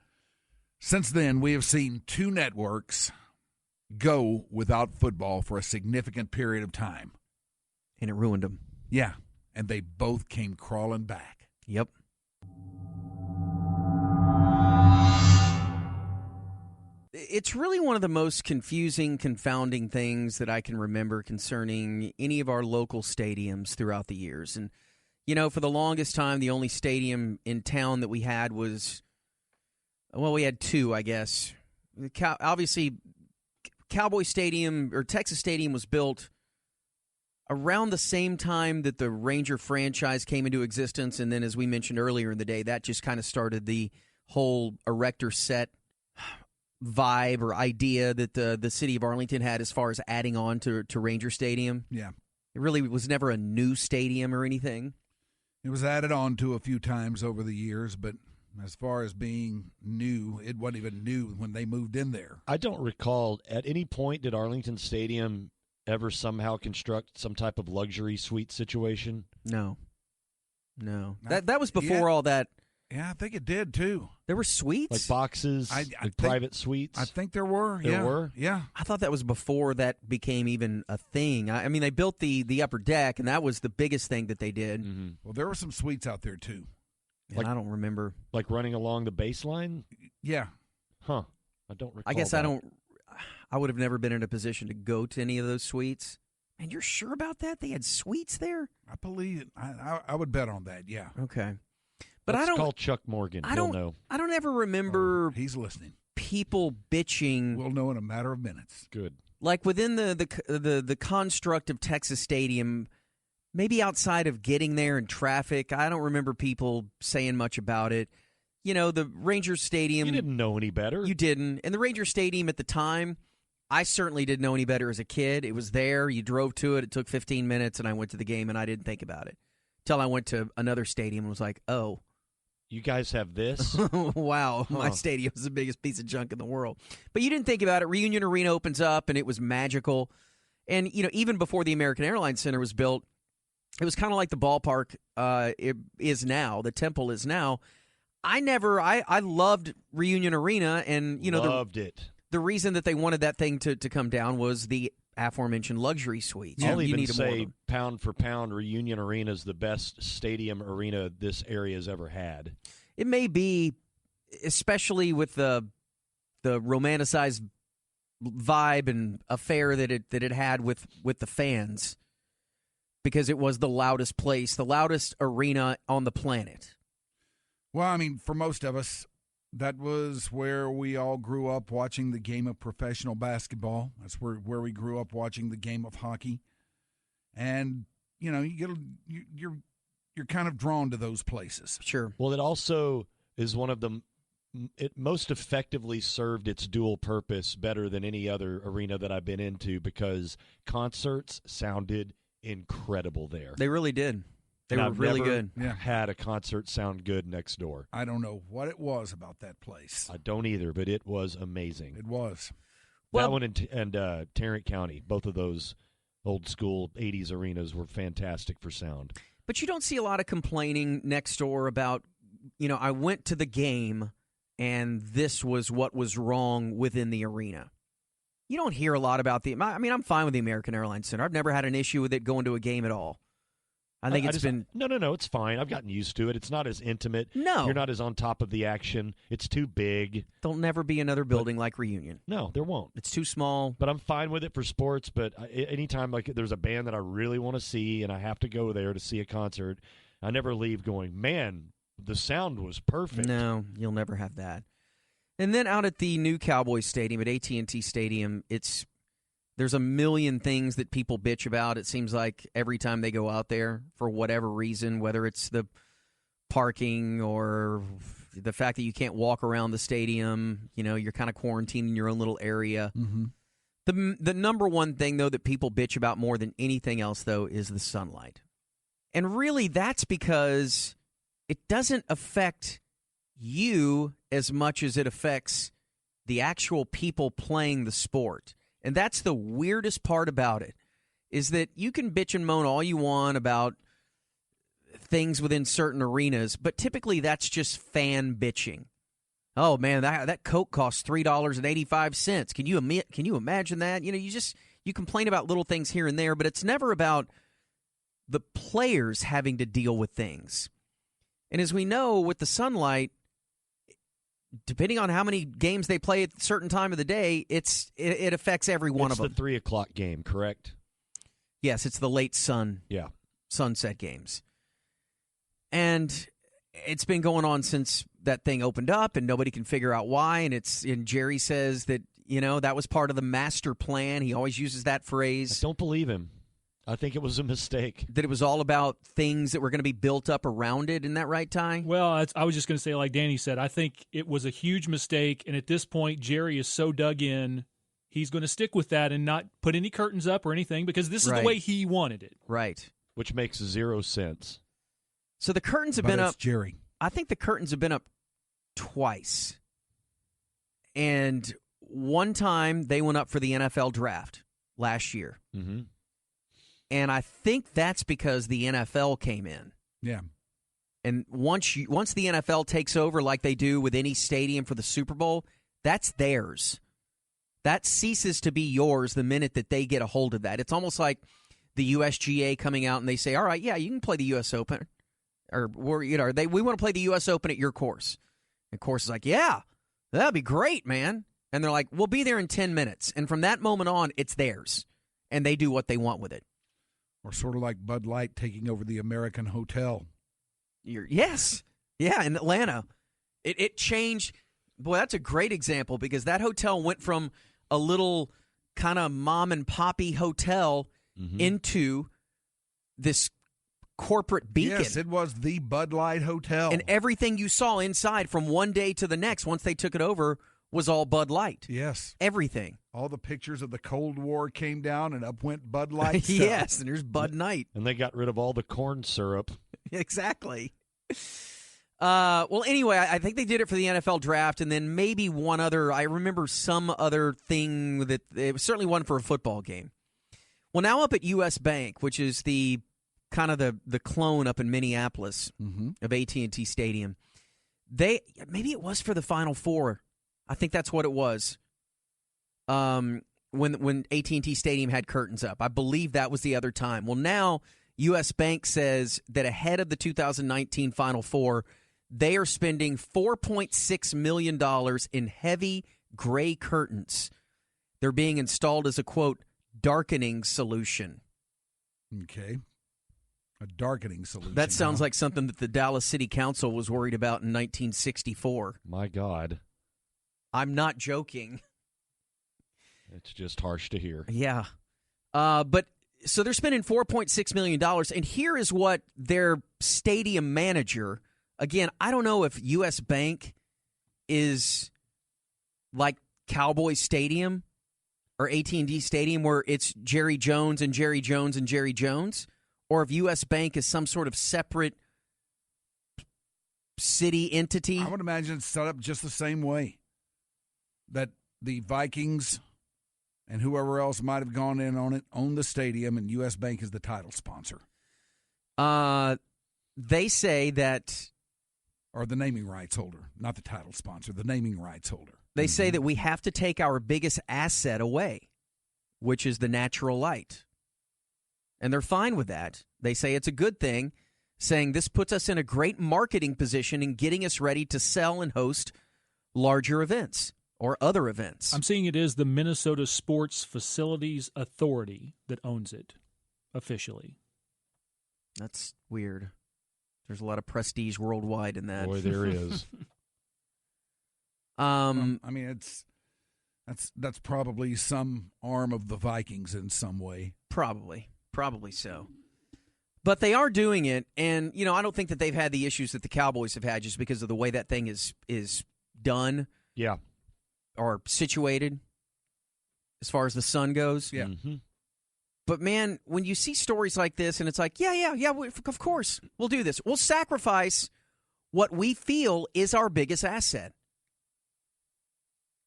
S1: Since then, we have seen two networks go without football for a significant period of time.
S8: And it ruined them.
S1: Yeah, and they both came crawling back.
S8: Yep. It's really one of the most confusing, confounding things that I can remember concerning any of our local stadiums throughout the years. And, you know, for the longest time, the only stadium in town that we had was, well, we had two, I guess. Obviously, Cowboy Stadium or Texas Stadium was built around the same time that the Ranger franchise came into existence. And then, as we mentioned earlier in the day, that just kind of started the whole erector set vibe or idea that the city of Arlington had as far as adding on to Ranger Stadium.
S1: Yeah.
S8: It really was never a new stadium or anything.
S1: It was added on to a few times over the years, but as far as being new, it wasn't even new when they moved in there.
S3: I don't recall at any point did Arlington Stadium ever somehow construct some type of luxury suite situation?
S8: No. That was before all that.
S1: Yeah, I think it did, too.
S8: There were suites?
S3: Like boxes, private suites?
S1: I think there were.
S3: There were?
S1: Yeah.
S8: I thought that was before that became even a thing. I mean, they built the upper deck, and that was the biggest thing that they did.
S3: Mm-hmm.
S1: Well, there were some suites out there, too.
S8: And I don't remember.
S3: Like running along the baseline?
S1: Yeah.
S3: Huh. I don't recall
S8: I guess
S3: that.
S8: I would have never been in a position to go to any of those suites. And you're sure about that? They had suites there?
S1: I believe it. I would bet on that, yeah.
S8: Okay. But
S3: Let's
S8: I don't
S3: call Chuck Morgan. He'll know.
S8: I don't ever remember
S1: he's listening.
S8: People bitching.
S1: We'll know in a matter of minutes.
S3: Good.
S8: Like within the construct of Texas Stadium, maybe outside of getting there and traffic, I don't remember people saying much about it. You know, the Rangers Stadium.
S3: You didn't know any better.
S8: You didn't. And the Rangers Stadium at the time, I certainly didn't know any better as a kid. It was there. You drove to it. It took 15 minutes, and I went to the game, and I didn't think about it. Till I went to another stadium and was like, oh.
S3: You guys have this?
S8: Wow, my stadium is the biggest piece of junk in the world. But you didn't think about it. Reunion Arena opens up, and it was magical. And, you know, even before the American Airlines Center was built, it was kind of like the ballpark it is now, the Temple is now. I loved Reunion Arena, and, you know,
S3: loved it.
S8: The reason that they wanted that thing to come down was the aforementioned luxury suites.
S3: I'll even say, pound for pound, Reunion Arena is the best stadium arena this area has ever had.
S8: It may be, especially with the romanticized vibe and affair that it had with the fans, because it was the loudest place, the loudest arena on the planet.
S1: Well, I mean, for most of us, that was where we all grew up watching the game of professional basketball. That's where we grew up watching the game of hockey. and you're kind of drawn to those places.
S8: Sure.
S3: Well, it also is one of the it most effectively served its dual purpose better than any other arena that I've been into, because concerts sounded incredible there.
S8: They really did. They were really good.
S3: Had a concert sound good next door.
S1: I don't know what it was about that place.
S3: I don't either, but it was amazing.
S1: It was.
S3: That one and Tarrant County, both of those old school 80s arenas were fantastic for sound.
S8: But you don't see a lot of complaining next door about, I went to the game and this was what was wrong within the arena. You don't hear a lot about I'm fine with the American Airlines Center. I've never had an issue with it going to a game at all. I think it's been...
S3: No, it's fine. I've gotten used to it. It's not as intimate.
S8: No.
S3: You're not as on top of the action. It's too big.
S8: There'll never be another building like Reunion.
S3: No, there won't.
S8: It's too small.
S3: But I'm fine with it for sports, but anytime there's a band that I really want to see and I have to go there to see a concert, I never leave going, man, the sound was perfect.
S8: No, you'll never have that. And then out at the new Cowboys Stadium, at AT&T Stadium, there's a million things that people bitch about. It seems like every time they go out there for whatever reason, whether it's the parking or the fact that you can't walk around the stadium, you're kind of quarantined in your own little area.
S1: Mm-hmm.
S8: The number one thing, though, that people bitch about more than anything else, though, is the sunlight. And really, that's because it doesn't affect you as much as it affects the actual people playing the sport. And that's the weirdest part about it, is that you can bitch and moan all you want about things within certain arenas, but typically that's just fan bitching. Oh man, that Coke costs $3.85. Can you imagine that? You complain about little things here and there, but it's never about the players having to deal with things. And as we know, with the sunlight, depending on how many games they play at a certain time of the day, it affects every one of them.
S3: It's the 3 o'clock game, correct?
S8: Yes, it's the late sunset games. And it's been going on since that thing opened up, and nobody can figure out why. And Jerry says that, that was part of the master plan. He always uses that phrase.
S3: I don't believe him. I think it was a mistake.
S8: That it was all about things that were going to be built up around it. Isn't that right, Ty?
S9: Well, I was just going to say, like Danny said, I think it was a huge mistake. And at this point, Jerry is so dug in, he's going to stick with that and not put any curtains up or anything, because this is the way he wanted it.
S8: Right.
S3: Which makes 0 sense.
S8: So the curtains have been up.
S1: Jerry.
S8: I think the curtains have been up twice. And one time they went up for the NFL draft last year.
S3: Mm-hmm.
S8: And I think that's because the NFL came in.
S1: Yeah.
S8: And once the NFL takes over, like they do with any stadium for the Super Bowl, that's theirs. That ceases to be yours the minute that they get a hold of that. It's almost like the USGA coming out and they say, all right, yeah, you can play the U.S. Open. Or we want to play the U.S. Open at your course. And course is like, yeah, that'd be great, man. And they're like, we'll be there in 10 minutes. And from that moment on, it's theirs. And they do what they want with it.
S1: Or sort of like Bud Light taking over the American Hotel.
S8: Yes. Yeah, in Atlanta. It changed. Boy, that's a great example, because that hotel went from a little kind of mom and poppy hotel into this corporate beacon.
S1: Yes, it was the Bud Light Hotel.
S8: And everything you saw inside from one day to the next, once they took it over, was all Bud Light.
S1: Yes.
S8: Everything.
S1: All the pictures of the Cold War came down and up went Bud Light stuff.
S8: Yes, and there's Bud Night.
S3: And they got rid of all the corn syrup.
S8: Exactly. Well, anyway, I think they did it for the NFL draft, and then maybe one other. I remember some other thing that it was certainly one for a football game. Well, now up at U.S. Bank, which is the kind of the clone up in Minneapolis of AT&T Stadium, maybe it was for the Final Four. I think that's what it was. When AT&T Stadium had curtains up, I believe that was the other time. Well, now U.S. Bank says that ahead of the 2019 Final Four, they are spending $4.6 million in heavy gray curtains. They're being installed as a, quote, darkening solution.
S1: Okay. A darkening solution.
S8: That sounds like something that the Dallas City Council was worried about in 1964.
S3: My God.
S8: I'm not joking.
S3: It's just harsh to hear.
S8: Yeah. But So they're spending $4.6 million. And here is what their stadium manager, again, I don't know if U.S. Bank is like Cowboys Stadium or AT&T Stadium where it's Jerry Jones and Jerry Jones and Jerry Jones, or if U.S. Bank is some sort of separate city entity.
S1: I would imagine it's set up just the same way, that the Vikings and whoever else might have gone in on it own the stadium, and U.S. Bank is the title sponsor.
S8: They say that...
S1: Or the naming rights holder, not the title sponsor, the naming rights holder.
S8: They say that we have to take our biggest asset away, which is the natural light. And they're fine with that. They say it's a good thing, saying this puts us in a great marketing position in getting us ready to sell and host larger events or other events.
S9: I'm seeing it is the Minnesota Sports Facilities Authority that owns it officially.
S8: That's weird. There's a lot of prestige worldwide in that.
S3: Boy, there is.
S1: I mean, that's probably some arm of the Vikings in some way.
S8: Probably so. But they are doing it, and I don't think that they've had the issues that the Cowboys have had just because of the way that thing is done.
S3: Yeah.
S8: Or situated as far as the sun goes.
S1: Yeah.
S3: Mm-hmm.
S8: But, man, when you see stories like this and it's like, yeah, of course, we'll do this. We'll sacrifice what we feel is our biggest asset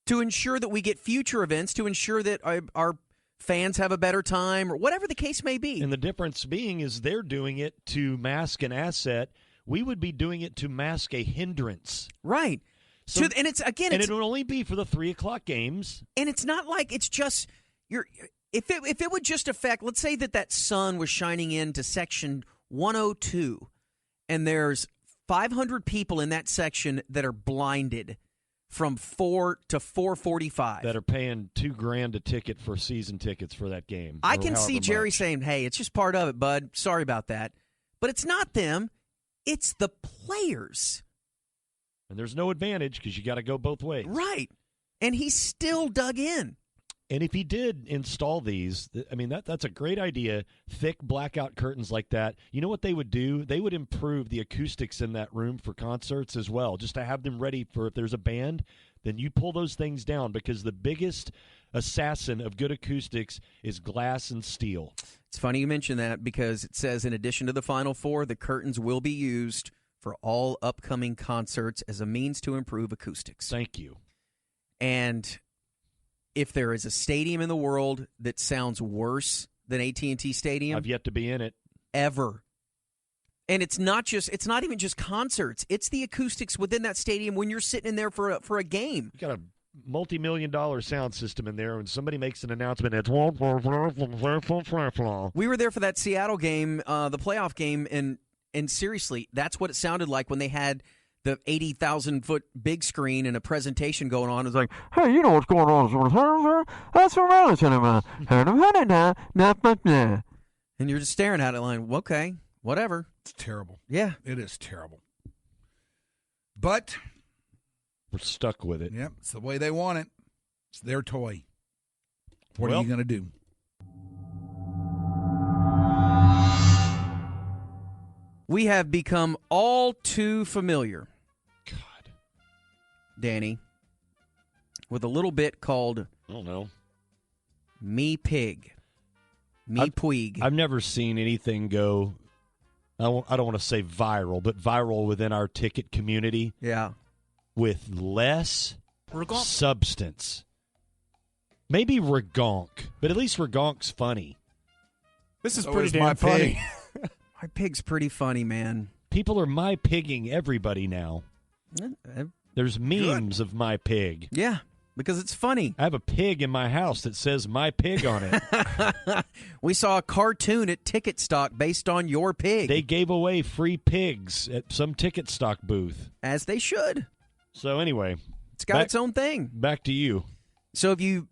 S8: to ensure that we get future events, to ensure that our fans have a better time or whatever the case may be.
S3: And the difference being is they're doing it to mask an asset. We would be doing it to mask a hindrance.
S8: Right.
S3: So,
S8: and it's again,
S3: and it would only be for the 3:00 games.
S8: And it's not like it's just if it would just affect, let's say that sun was shining into section 102, and there's 500 people in that section that are blinded from 4 to 4:45
S3: that are paying $2,000 a ticket for season tickets for that game.
S8: I can see Jerry saying, "Hey, it's just part of it, bud. Sorry about that." But it's not them; it's the players.
S3: And there's no advantage because you got to go both ways.
S8: Right. And he still dug in.
S3: And if he did install these, I mean, that's a great idea, thick blackout curtains like that. You know what they would do? They would improve the acoustics in that room for concerts as well, just to have them ready for if there's a band, then you pull those things down because the biggest assassin of good acoustics is glass and steel.
S8: It's funny you mention that because it says in addition to the Final Four, the curtains will be used for all upcoming concerts as a means to improve acoustics.
S3: Thank you.
S8: And if there is a stadium in the world that sounds worse than AT&T Stadium,
S3: I've yet to be in it.
S8: Ever. And it's not even just concerts. It's the acoustics within that stadium when you're sitting in there for a game.
S3: You got a multi-million-dollar sound system in there, and somebody makes an announcement. It's
S8: we were there for that Seattle game, the playoff game, and seriously, that's what it sounded like when they had the 80,000-foot big screen and a presentation going on. It's like, hey, you know what's going on? That's and you're just staring at it like, okay, whatever.
S1: It's terrible.
S8: Yeah.
S1: It is terrible. But
S3: we're stuck with it.
S1: Yep, it's the way they want it. It's their toy. What are you going to do?
S8: We have become all too familiar,
S3: God,
S8: Danny, with a little bit called,
S3: I don't know,
S8: Me Pig, Me Puig.
S3: I've never seen anything go, I don't want to say viral, but viral within our ticket community.
S8: Yeah.
S3: With less substance. Maybe Regonk, but at least Regonk's funny.
S5: This is pretty damn funny.
S8: My pig's pretty funny, man.
S3: People are my pigging everybody now. There's memes of my pig.
S8: Yeah, because it's funny.
S3: I have a pig in my house that says my pig on it.
S8: We saw a cartoon at Ticket Stock based on your pig.
S3: They gave away free pigs at some Ticket Stock booth.
S8: As they should.
S3: So anyway.
S8: It's got its own thing.
S3: Back to you.
S8: So if you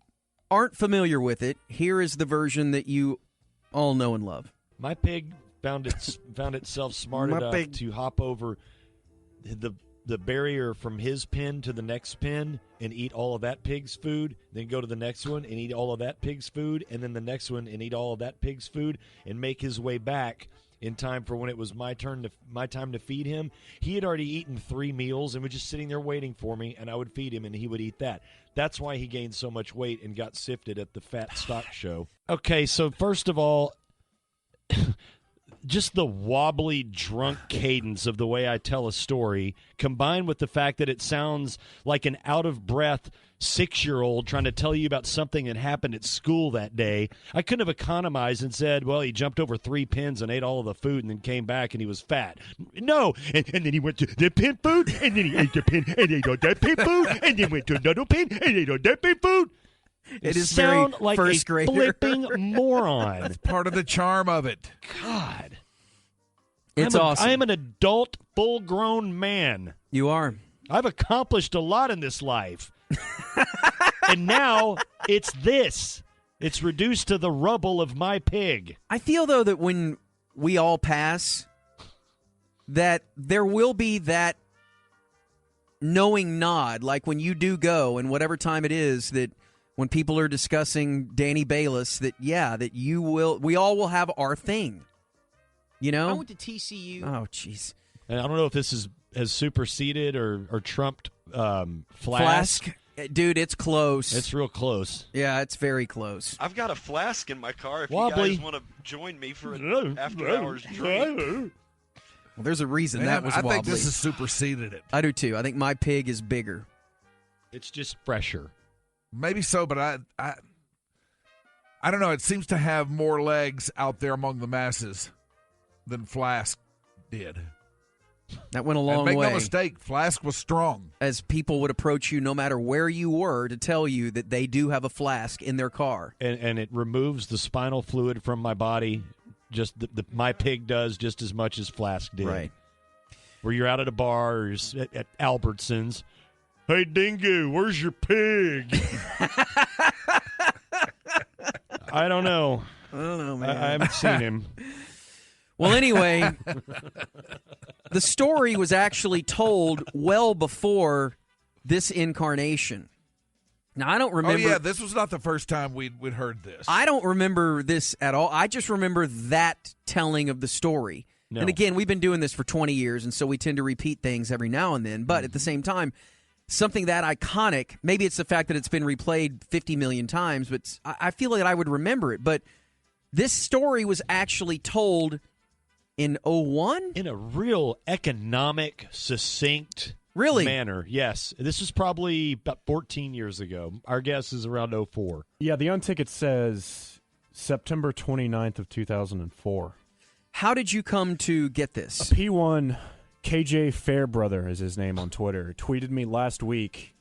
S8: aren't familiar with it, here is the version that you all know and love.
S3: My pig found itself smart enough to hop over the the barrier from his pen to the next pen and eat all of that pig's food, then go to the next one and eat all of that pig's food, and then the next one and eat all of that pig's food, and make his way back in time for when it was my time to feed him. He had already eaten 3 meals and was just sitting there waiting for me, and I would feed him, and he would eat that. That's why he gained so much weight and got sifted at the Fat Stock Show. Okay, so first of all, just the wobbly, drunk cadence of the way I tell a story, combined with the fact that it sounds like an out-of-breath 6-year-old trying to tell you about something that happened at school that day. I couldn't have economized and said, well, he jumped over 3 pins and ate all of the food and then came back and he was fat. No, and then he went to the pin food, and then he ate the pin and ate all that pin food, and then went to another pin and ate all that pin food.
S8: It is
S3: sound
S8: very
S3: like
S8: first
S3: a
S8: grader.
S3: flipping moron.
S1: That's part of the charm of it.
S3: God.
S8: It's awesome.
S3: I am an adult, full-grown man.
S8: You are.
S3: I've accomplished a lot in this life. And now it's this. It's reduced to the rubble of my pig.
S8: I feel, though, that when we all pass, that there will be that knowing nod, like when you do go, and whatever time it is, that when people are discussing Danny Bayless, that, yeah, that we all will have our thing. You know?
S7: I went to TCU.
S8: Oh, jeez.
S3: And I don't know if this has superseded or trumped
S8: Flask. Dude, it's close.
S3: It's real close.
S8: Yeah, it's very close.
S10: I've got a flask in my car if
S3: Wobbly.
S10: you guys want to join me for an after-hours drink.
S8: Well, there's a reason that was
S1: I
S8: wobbly.
S1: think this has superseded it.
S8: I do, too. I think my pig is bigger.
S3: It's just fresher.
S1: Maybe so, but I don't know. It seems to have more legs out there among the masses than Flask did.
S8: That went a long
S1: way. Make
S8: way.
S1: no mistake, Flask was strong.
S8: As people would approach you no matter where you were to tell you that they do have a flask in their car.
S3: And it removes the spinal fluid from my body. Just my pig does just as much as Flask did.
S8: Right.
S3: Where you're out at a bar or at Albertsons. Hey, Dingo, where's your pig? I don't know.
S8: Man.
S3: I haven't seen him.
S8: Well, anyway, the story was actually told well before this incarnation. Now, I don't remember.
S1: Oh, yeah, this was not the first time we'd heard this.
S8: I don't remember this at all. I just remember that telling of the story.
S3: No.
S8: And again, we've been doing this for 20 years, and so we tend to repeat things every now and then. But at the same time, something that iconic, maybe it's the fact that it's been replayed 50 million times, but I feel like I would remember it. But this story was actually told in 2001?
S3: In a real economic, succinct manner, yes. This is probably about 14 years ago. Our guess is around 2004.
S5: Yeah, the on-ticket says September 29th of 2004.
S8: How did you come to get this?
S5: A P1 KJ Fairbrother is his name on Twitter. Tweeted me last week,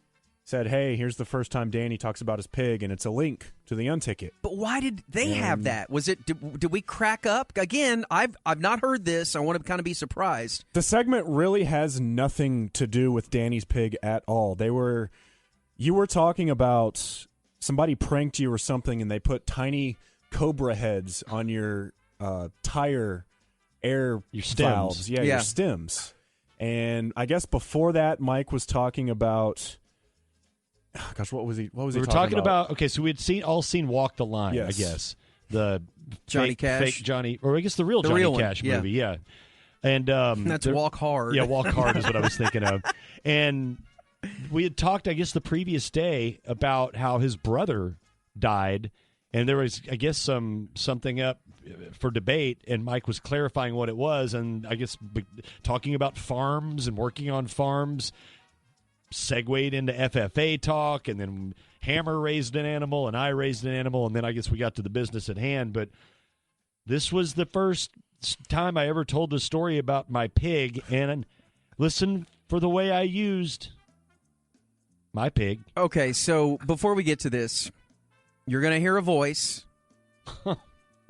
S5: said, hey, here's the first time Danny talks about his pig, and it's a link to the unticket.
S8: But why did they have that? Was it did we crack up? Again, I've not heard this. I want to kind of be surprised.
S5: The segment really has nothing to do with Danny's pig at all. You were talking about somebody pranked you or something, and they put tiny cobra heads on your tire air valves. Yeah, your stems. And I guess before that, Mike was talking about. Gosh, what was he? What was he talking about?
S3: Okay, so we had all seen Walk the Line.
S5: Yes.
S3: I guess the
S8: Johnny Cash,
S3: fake Johnny, or I guess the real
S8: the
S3: Johnny
S8: real
S3: Cash
S8: one,
S3: movie. Yeah, and
S8: that's Walk Hard.
S3: Yeah, Walk Hard is what I was thinking of. And we had talked, I guess, the previous day about how his brother died, and there was, I guess, something up for debate, and Mike was clarifying what it was, and I guess talking about farms and working on farms segued into FFA talk, and then Hammer raised an animal, and I raised an animal, and then I guess we got to the business at hand. But this was the first time I ever told the story about my pig, and listen for the way I used my pig.
S8: Okay, so before we get to this, you're going to hear a voice.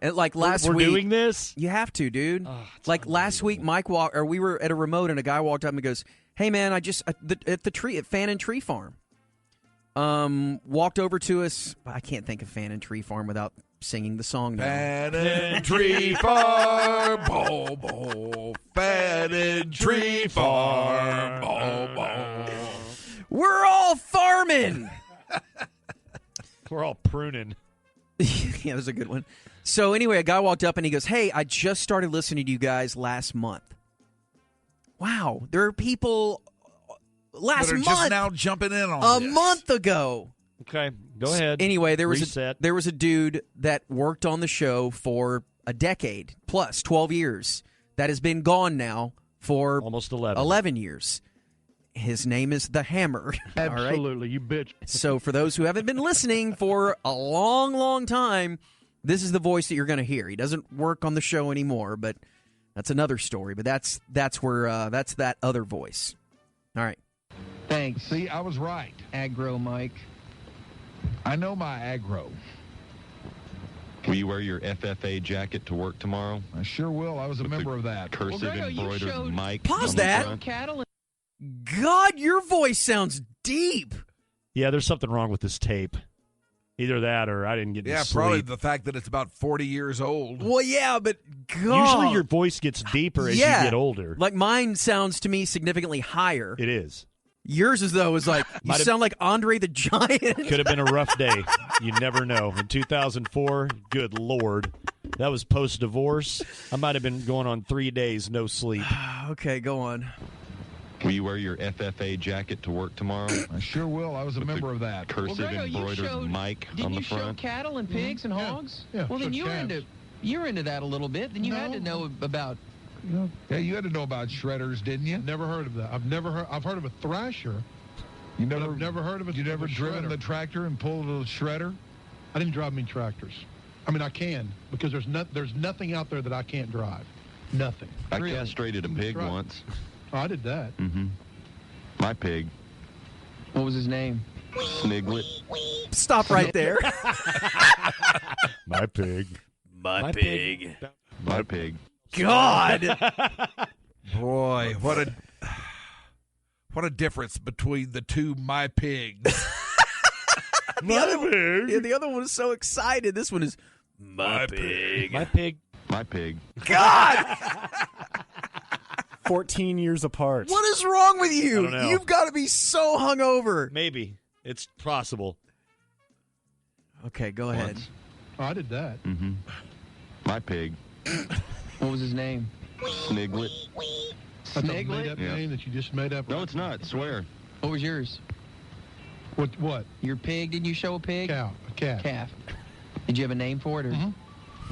S8: And like last
S3: week,
S8: week,
S3: doing this?
S8: You have to, dude. Like last week, we were at a remote, and a guy walked up and goes, "Hey, man, I just at Fan and Tree Farm." Walked over to us. I can't think of Fan and Tree Farm without singing the song now.
S1: Fan and Tree Farm, bo bo. Fan and Tree Farm, bo
S8: Foreman.
S3: We're all pruning.
S8: Yeah, that was a good one. So anyway, a guy walked up and he goes, "Hey, I just started listening to you guys last month." Wow, there are people last
S1: that are
S8: month,
S1: just now jumping in on
S8: a
S1: this.
S8: month ago.
S3: Okay, go ahead.
S8: Anyway, there was
S3: Reset.
S8: a dude that worked on the show for a decade plus, 12 years, that has been gone now for
S3: almost 11.
S8: 11 years. His name is The Hammer.
S11: Absolutely, you bitch.
S8: So for those who haven't been listening for a long, long time, this is the voice that you're going to hear. He doesn't work on the show anymore, but that's another story. But that's that other voice. All right.
S12: Thanks.
S13: See, I was right.
S12: Aggro, Mike.
S13: I know my aggro.
S14: Will you wear your FFA jacket to work tomorrow?
S13: I sure will. I was a member of that.
S14: Cursive embroidered Mike.
S8: Pause
S14: on the
S8: that.
S14: front.
S8: God, your voice sounds deep.
S3: Yeah, there's something wrong with this tape. Either that or I didn't get any sleep.
S1: Probably the fact that it's about 40 years old.
S8: Well, yeah, but God.
S3: Usually your voice gets deeper as you get older.
S8: Like mine sounds to me significantly higher.
S3: It is.
S8: Yours is though is like you sound like Andre the Giant.
S3: Could have been a rough day. You never know. In 2004, good Lord, that was post-divorce. I might have been going on 3 days, no sleep.
S8: Okay, go on.
S14: Will you wear your FFA jacket to work tomorrow?
S13: I sure will. I was a member of that.
S14: Cursive embroidered Mike on the front.
S12: Didn't you show cattle and pigs and hogs?
S13: Yeah,
S12: well, then
S13: calves.
S12: you're into that a little bit. Then you had to know about.
S13: Yeah, you had to know about shredders, didn't you?
S11: Never heard of that. I've heard of a thrasher.
S13: I've
S11: never heard of it.
S13: You never driven the tractor and pulled a shredder?
S11: I didn't drive many tractors. I mean, I can because there's nothing out there that I can't drive. Nothing.
S14: I castrated a pig once.
S11: Oh, I did that.
S14: Mm-hmm. My pig.
S12: What was his name?
S14: Sniglet.
S8: Stop right there.
S3: My pig.
S8: My pig.
S14: My pig.
S8: God.
S1: Boy, what a difference between the two my pigs.
S8: The other one is so excited. This one is my pig.
S3: My pig.
S14: My pig.
S8: God.
S5: 14 years apart.
S8: What is wrong with you?
S3: I don't know.
S8: You've got to be so hungover.
S3: Maybe. It's possible.
S8: Okay, go ahead.
S11: Oh, I did that.
S14: Mm-hmm. My pig.
S12: What was his name?
S14: Sniglet.
S11: That's a made-up
S14: Yeah.
S11: name that you just made up.
S14: No, it's not. Swear.
S12: What was yours?
S11: What?
S12: Your pig? Didn't you show a pig?
S11: Cow. A calf.
S12: Calf. Did you have a name for it, or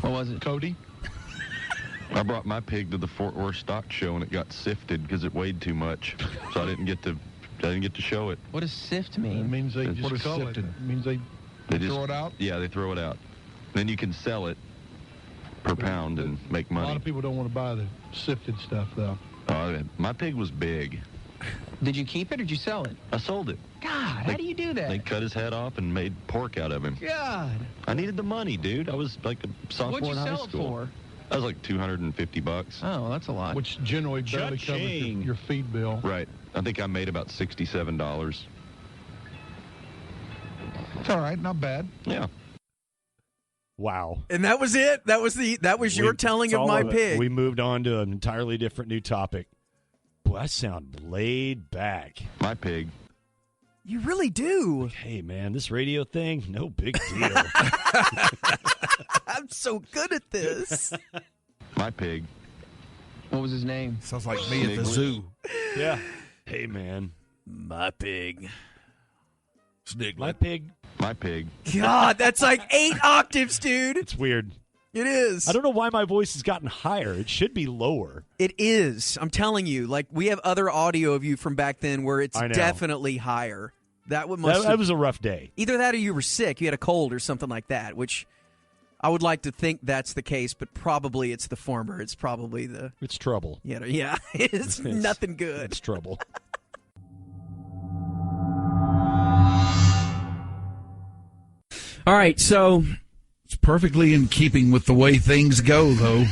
S12: what was it?
S11: Cody.
S14: I brought my pig to the Fort Worth Stock Show and it got sifted because it weighed too much, so I didn't get to show it.
S12: What does sift
S11: It
S12: mean?
S11: means they
S14: What
S11: just
S14: is
S11: cull
S14: sifted?
S11: it. It means they
S13: throw it out?
S14: Yeah, they throw it out. Then you can sell it per pound and make
S11: A lot
S14: money.
S11: of people don't want to buy the sifted stuff, though.
S14: My pig was big.
S12: Did you keep it or did you sell it?
S14: I sold it.
S12: God, how do you do that?
S14: They cut his head off and made pork out of him.
S12: God.
S14: I needed the money, dude. I was like a sophomore
S12: What'd you
S14: in high
S12: sell it
S14: school.
S12: for?
S14: That was like $250.
S12: Oh, that's a lot.
S11: Which generally barely covers your feed bill.
S14: Right. I think I made about $67.
S13: It's all right. Not bad.
S14: Yeah.
S3: Wow.
S8: And that was it? That was your telling of my pig.
S3: We moved on to an entirely different new topic. Boy, I sound laid back.
S14: My pig.
S8: You really do.
S3: Hey, man, this radio thing, no big deal.
S8: I'm so good at this.
S14: My pig.
S12: What was his name?
S1: Sounds like me at the zoo.
S3: Yeah. Hey, man.
S8: My pig.
S1: Sniglet.
S3: My pig.
S14: My pig.
S8: God, that's like 8 octaves, dude.
S3: It's weird.
S8: It is.
S3: I don't know why my voice has gotten higher. It should be lower.
S8: It is. I'm telling you. Like, we have other audio of you from back then where it's
S3: I know.
S8: definitely higher. That
S3: was a rough day.
S8: Either that or you were sick. You had a cold or something like that, which I would like to think that's the case, but probably it's the former. It's probably the...
S3: It's trouble.
S8: Yeah. It's nothing good.
S3: It's trouble.
S7: All right, so
S1: It's perfectly in keeping with the way things go, though.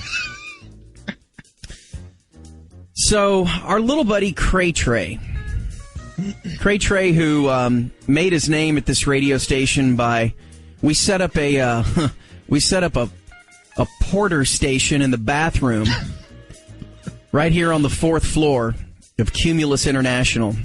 S7: So our little buddy Cray Trey, who made his name at this radio station we set up a porter station in the bathroom right here on the 4th floor of Cumulus International.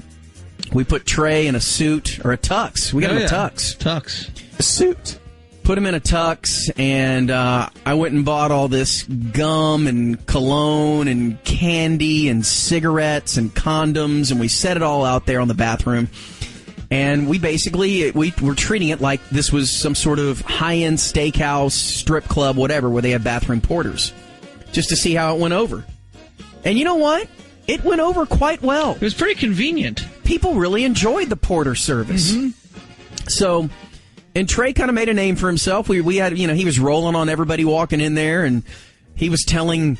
S8: We put Trey in a suit or a tux. We got him a tux.
S7: Tux.
S8: A suit. Put him in a tux, and I went and bought all this gum and cologne and candy and cigarettes and condoms, and we set it all out there on the bathroom. And we basically, we were treating it like this was some sort of high-end steakhouse, strip club, whatever, where they have bathroom porters, just to see how it went over. And you know what? It went over quite well.
S7: It was pretty convenient.
S8: People really enjoyed the porter service. So, and Trey kind of made a name for himself. We had, he was rolling on everybody walking in there, and he was telling,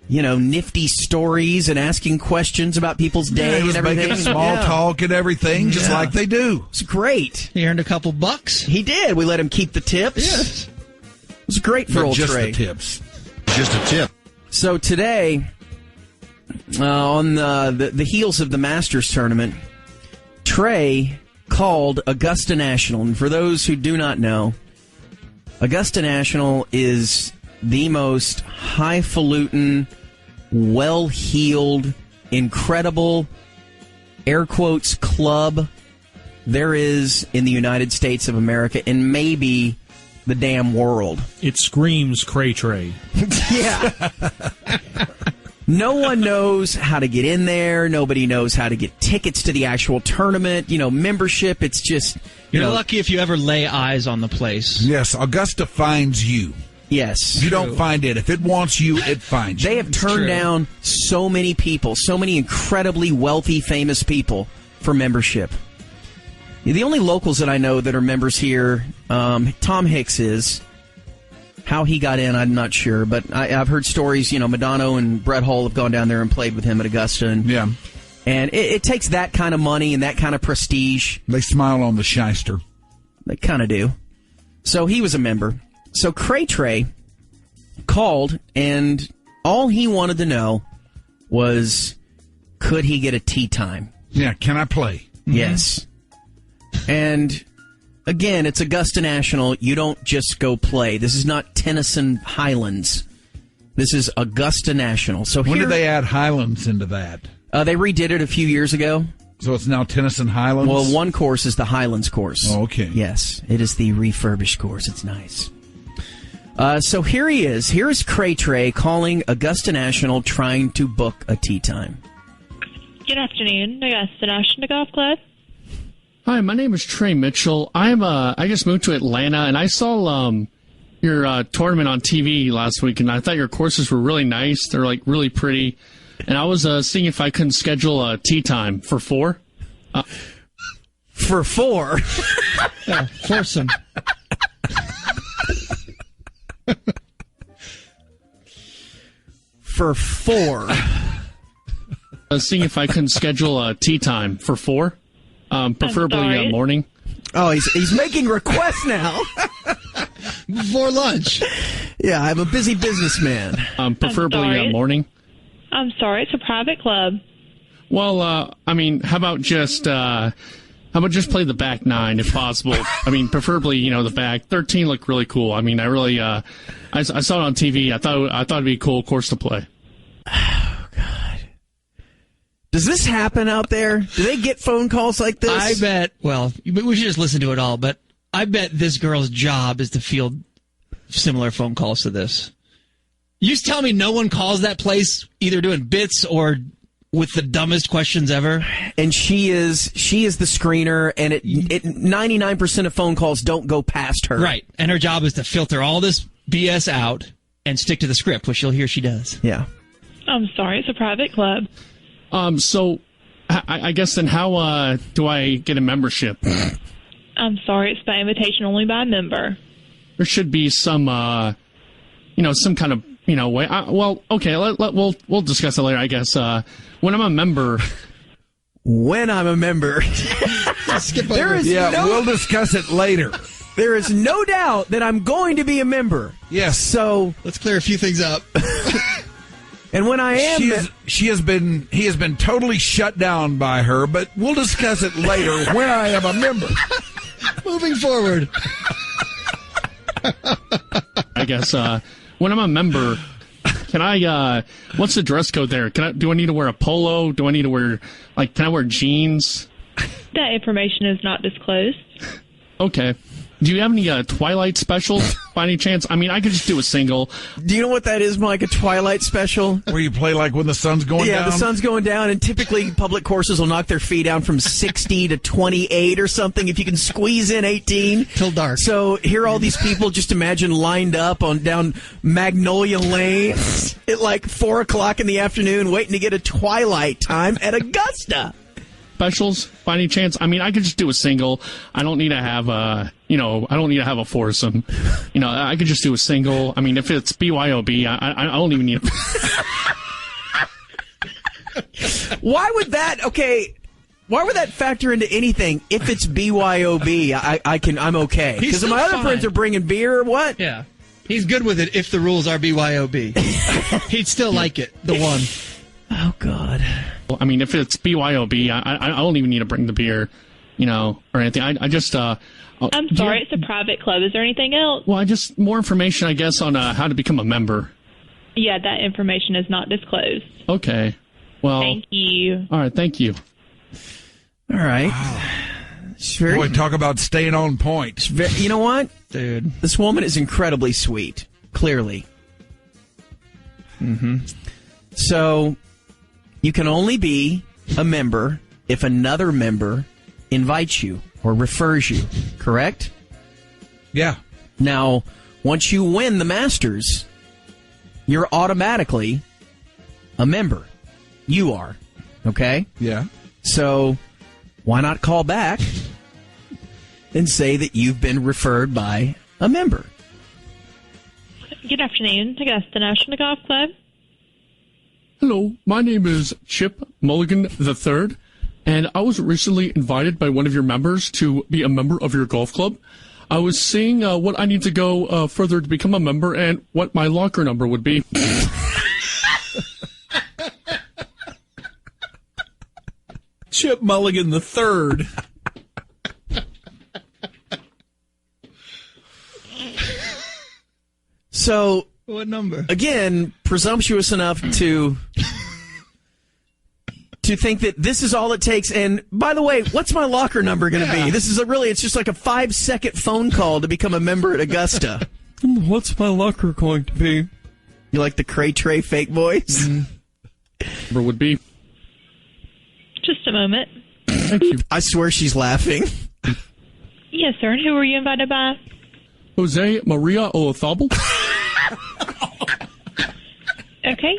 S8: nifty stories and asking questions about people's day
S1: he was
S8: and everything.
S1: Making small talk and everything, just like they do.
S8: It's great.
S7: He earned a couple bucks.
S8: He did. We let him keep the tips.
S7: Yes.
S8: It was great for old
S1: just
S8: Trey.
S1: The tips. Just a tip.
S8: So today, on the heels of the Masters tournament, Trey called Augusta National. And for those who do not know, Augusta National is the most highfalutin, well-heeled, incredible, air quotes, club there is in the United States of America and maybe the damn world.
S9: It screams cray tray.
S8: Yeah. No one knows how to get in there. Nobody knows how to get tickets to the actual tournament. Membership, it's just...
S7: You're lucky if you ever lay eyes on the place.
S1: Yes, Augusta finds you.
S8: Yes.
S1: You don't find it. If it wants you, it finds you.
S8: They have turned down so many people, so many incredibly wealthy, famous people for membership. The only locals that I know that are members here, Tom Hicks is. How he got in, I'm not sure, but I've heard stories. Madonna and Brett Hull have gone down there and played with him at Augusta. And it takes that kind of money and that kind of prestige.
S1: They smile on the shyster.
S8: They kind of do. So he was a member. So Cray Tray called, and all he wanted to know was, could he get a tee time?
S1: Yeah, can I play?
S8: Yes. And... again, it's Augusta National. You don't just go play. This is not Tennyson Highlands. This is Augusta National. So
S1: when did they add Highlands into that?
S8: They redid it a few years ago.
S1: So it's now Tennyson Highlands?
S8: Well, one course is the Highlands course.
S1: Oh, okay.
S8: Yes, it is the refurbished course. It's nice. So here he is. Here's Cray Tray calling Augusta National trying to book a tee time.
S15: Good afternoon, Augusta National Golf Club.
S16: Hi, my name is Trey Mitchell. I just moved to Atlanta, and I saw your tournament on TV last week, and I thought your courses were really nice. They're really pretty, and I was seeing if I couldn't schedule a tee time for 4.
S8: For 4?
S7: Yeah, foursome.
S8: For 4.
S16: I was seeing if I couldn't schedule a tee time for 4. Preferably morning.
S8: Oh, he's making requests now.
S7: Before lunch.
S8: Yeah, I'm a busy businessman.
S16: Preferably morning.
S15: I'm sorry, it's a private club.
S16: Well, how about just play the back 9 if possible? Preferably, the back 13 looked really cool. I really, I saw it on TV. I thought it'd be a cool course to play.
S8: Does this happen out there? Do they get phone calls like this?
S7: I bet, we should just listen to it all, but I bet this girl's job is to field similar phone calls to this. You just tell me no one calls that place either doing bits or with the dumbest questions ever?
S8: And she is the screener, and 99% of phone calls don't go past her.
S7: Right, and her job is to filter all this BS out and stick to the script, which you'll hear she does.
S8: Yeah.
S15: I'm sorry, it's a private club.
S16: So, I guess then how do I get a membership?
S15: I'm sorry, it's by invitation only by a member.
S16: There should be some, some kind of, way. Okay, we'll discuss it later, I guess. When I'm a member.
S8: Skip over.
S1: We'll discuss it later.
S8: There is no doubt that I'm going to be a member.
S1: Yes.
S8: So
S7: let's clear a few things up.
S8: And when I am,
S1: he has been totally shut down by her, but we'll discuss it later when I am a member.
S7: Moving forward.
S16: I guess when I'm a member, Can I? What's the dress code there? Do I need to wear a polo? Do I need to wear can I wear jeans?
S15: That information is not disclosed.
S16: Okay. Do you have any Twilight specials by any chance? I mean, I could just do a single.
S8: Do you know what that is, Mike? A Twilight special?
S1: Where you play when the sun's going down?
S8: Yeah, the sun's going down, and typically public courses will knock their fee down from 60 to 28 or something, if you can squeeze in 18.
S7: Till dark.
S8: So here are all these people, just imagine, lined up down Magnolia Lane at 4 o'clock in the afternoon, waiting to get a Twilight time at Augusta.
S16: Specials by any chance? I mean, I could just do a single. I don't need to have I don't need to have a foursome. I could just do a single. I mean, if it's BYOB, I don't even need
S8: Why would that factor into anything? If it's BYOB, I'm okay. Because my other friends are bringing beer or what?
S7: Yeah. He's good with it if the rules are BYOB. He'd still like it, the one.
S8: Oh, God.
S16: I mean, if it's BYOB, I don't even need to bring the beer, or anything. I just...
S15: I'm sorry, it's a private club. Is there anything else?
S16: Well, more information, I guess, on how to become a member.
S15: Yeah, that information is not disclosed.
S16: Okay. Well...
S15: Thank you.
S16: All right, thank you.
S8: All right.
S1: Wow. Boy, talk about staying on point.
S8: You know what?
S7: Dude.
S8: This woman is incredibly sweet, clearly. Mm-hmm. So... You can only be a member if another member invites you or refers you, correct?
S1: Yeah.
S8: Now, once you win the Masters, you're automatically a member. You are, okay?
S1: Yeah.
S8: So, why not call back and say that you've been referred by a member?
S15: Good afternoon, Augusta National Golf Club.
S16: Hello, my name is Chip Mulligan III, and I was recently invited by one of your members to be a member of your golf club. I was seeing what I need to go further to become a member and what my locker number would be.
S1: Chip Mulligan III.
S8: So...
S7: What number?
S8: Again, presumptuous enough to think that this is all it takes. And by the way, what's my locker number going to be? This is it's just like a 5-second phone call to become a member at Augusta.
S7: What's my locker going to be?
S8: You like the Cray Tray fake voice?
S16: Number would be.
S15: Just a moment.
S16: Thank you.
S8: I swear she's laughing.
S15: Yes, sir. And who were you invited by?
S16: Jose Maria Olazabal.
S15: Okay.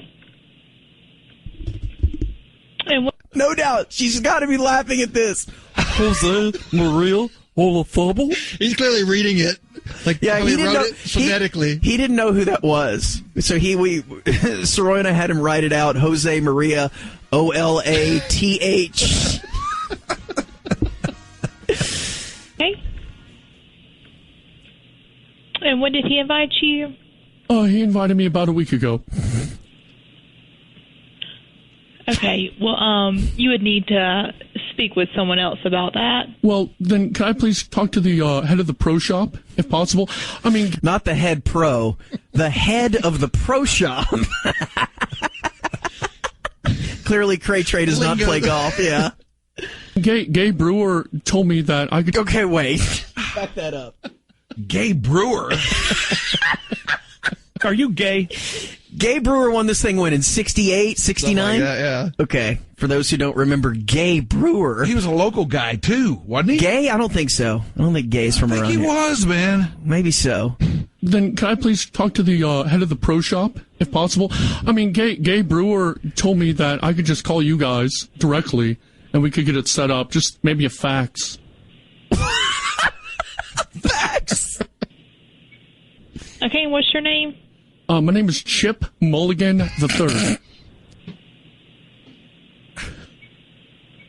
S15: And
S8: no doubt, she's got to be laughing at this.
S16: Jose Maria Olazabal.
S7: He's clearly reading it.
S8: Yeah, he
S7: wrote it phonetically.
S8: He didn't know who that was, so Soroy and I had him write it out. Jose Maria Olath.
S15: Okay. And when did he invite you?
S16: He invited me about a week ago.
S15: Okay, well, you would need to speak with someone else about that.
S16: Well, then can I please talk to the head of the pro shop, if possible? I mean...
S8: Not the head pro, the head of the pro shop. Clearly, Cray Tray does not play golf, yeah.
S16: Gay Brewer told me that I could...
S8: Okay, wait. Back that up.
S1: Gay Brewer?
S9: Are you gay?
S8: Gay Brewer won this thing when in 68, 69?
S7: Yeah.
S8: Okay. For those who don't remember, Gay Brewer.
S1: He was a local guy, too, wasn't he?
S8: Gay? I don't think so. I don't think Gay's from around here.
S1: He was, man.
S8: Maybe so.
S16: Then can I please talk to the head of the pro shop, if possible? I mean, Gay Brewer told me that I could just call you guys directly, and we could get it set up. Just maybe a fax.
S8: Fax?
S15: Okay, and what's your name?
S16: My name is Chip Mulligan III.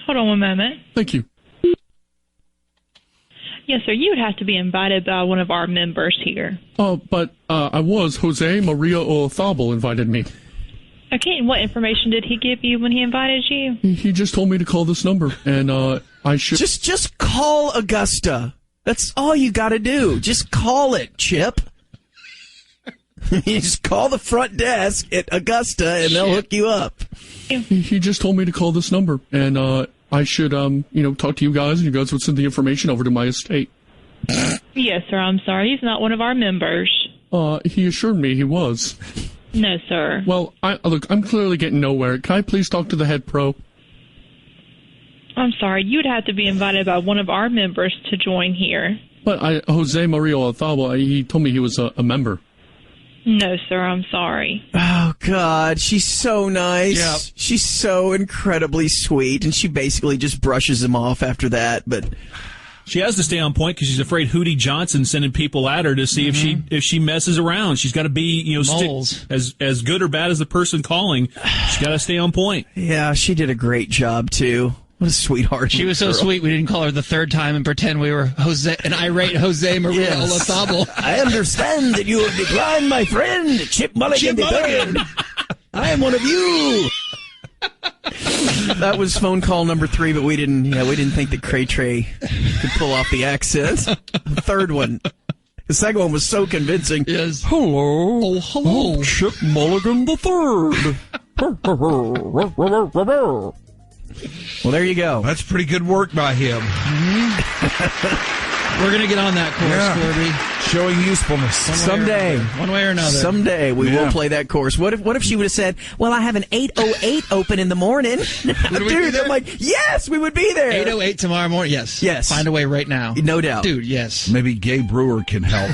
S15: Hold on one moment.
S16: Thank you.
S15: Yes, sir. You would have to be invited by one of our members here.
S16: But Jose Maria Olazabal invited me.
S15: Okay, and what information did he give you when he invited you?
S16: He just told me to call this number, and I should...
S8: Just call Augusta. That's all you got to do. Just call it, Chip.
S17: You just call the front desk at Augusta, and they'll hook you up.
S16: He just told me to call this number, and I should, talk to you guys, and you guys would send the information over to my estate.
S15: Yes, sir. I'm sorry. He's not one of our members.
S16: He assured me he was.
S15: No, sir.
S16: Well, look, I'm clearly getting nowhere. Can I please talk to the head pro?
S15: I'm sorry. You'd have to be invited by one of our members to join here.
S16: But Jose Maria Otavo, he told me he was a member.
S15: No, sir. I'm sorry.
S17: Oh, God. She's so nice.
S2: Yep.
S17: She's so incredibly sweet, and she basically just brushes him off after that, but...
S9: She has to stay on point because she's afraid Hootie Johnson's sending people at her to see if she messes around. She's got to be as good or bad as the person calling. She's got to stay on point.
S17: Yeah, she did a great job too. What a sweetheart!
S7: She was so sweet. We didn't call her the third time and pretend we were an irate Jose Maria Olazabal.
S17: I understand that you have declined my friend Chip Mulligan III. I am one of you. That was phone call number 3, but we didn't think that Cray Trey could pull off the accent. The third one. The second one was so convincing.
S7: Yes.
S16: Hello.
S7: Oh, hello.
S16: I'm Chip Mulligan III.
S17: Well, there you go.
S1: That's pretty good work by him.
S7: We're going to get on that course, Corby.
S1: Showing usefulness.
S17: Someday.
S7: One way or another.
S17: Someday we will play that course. What if she would have said, well, I have an 8:08 open in the morning? Dude, I'm like, yes, we would be there.
S7: 8:08 tomorrow morning. Yes.
S17: Yes.
S7: Find a way right now.
S17: No doubt.
S7: Dude, yes.
S1: Maybe Gabe Brewer can help.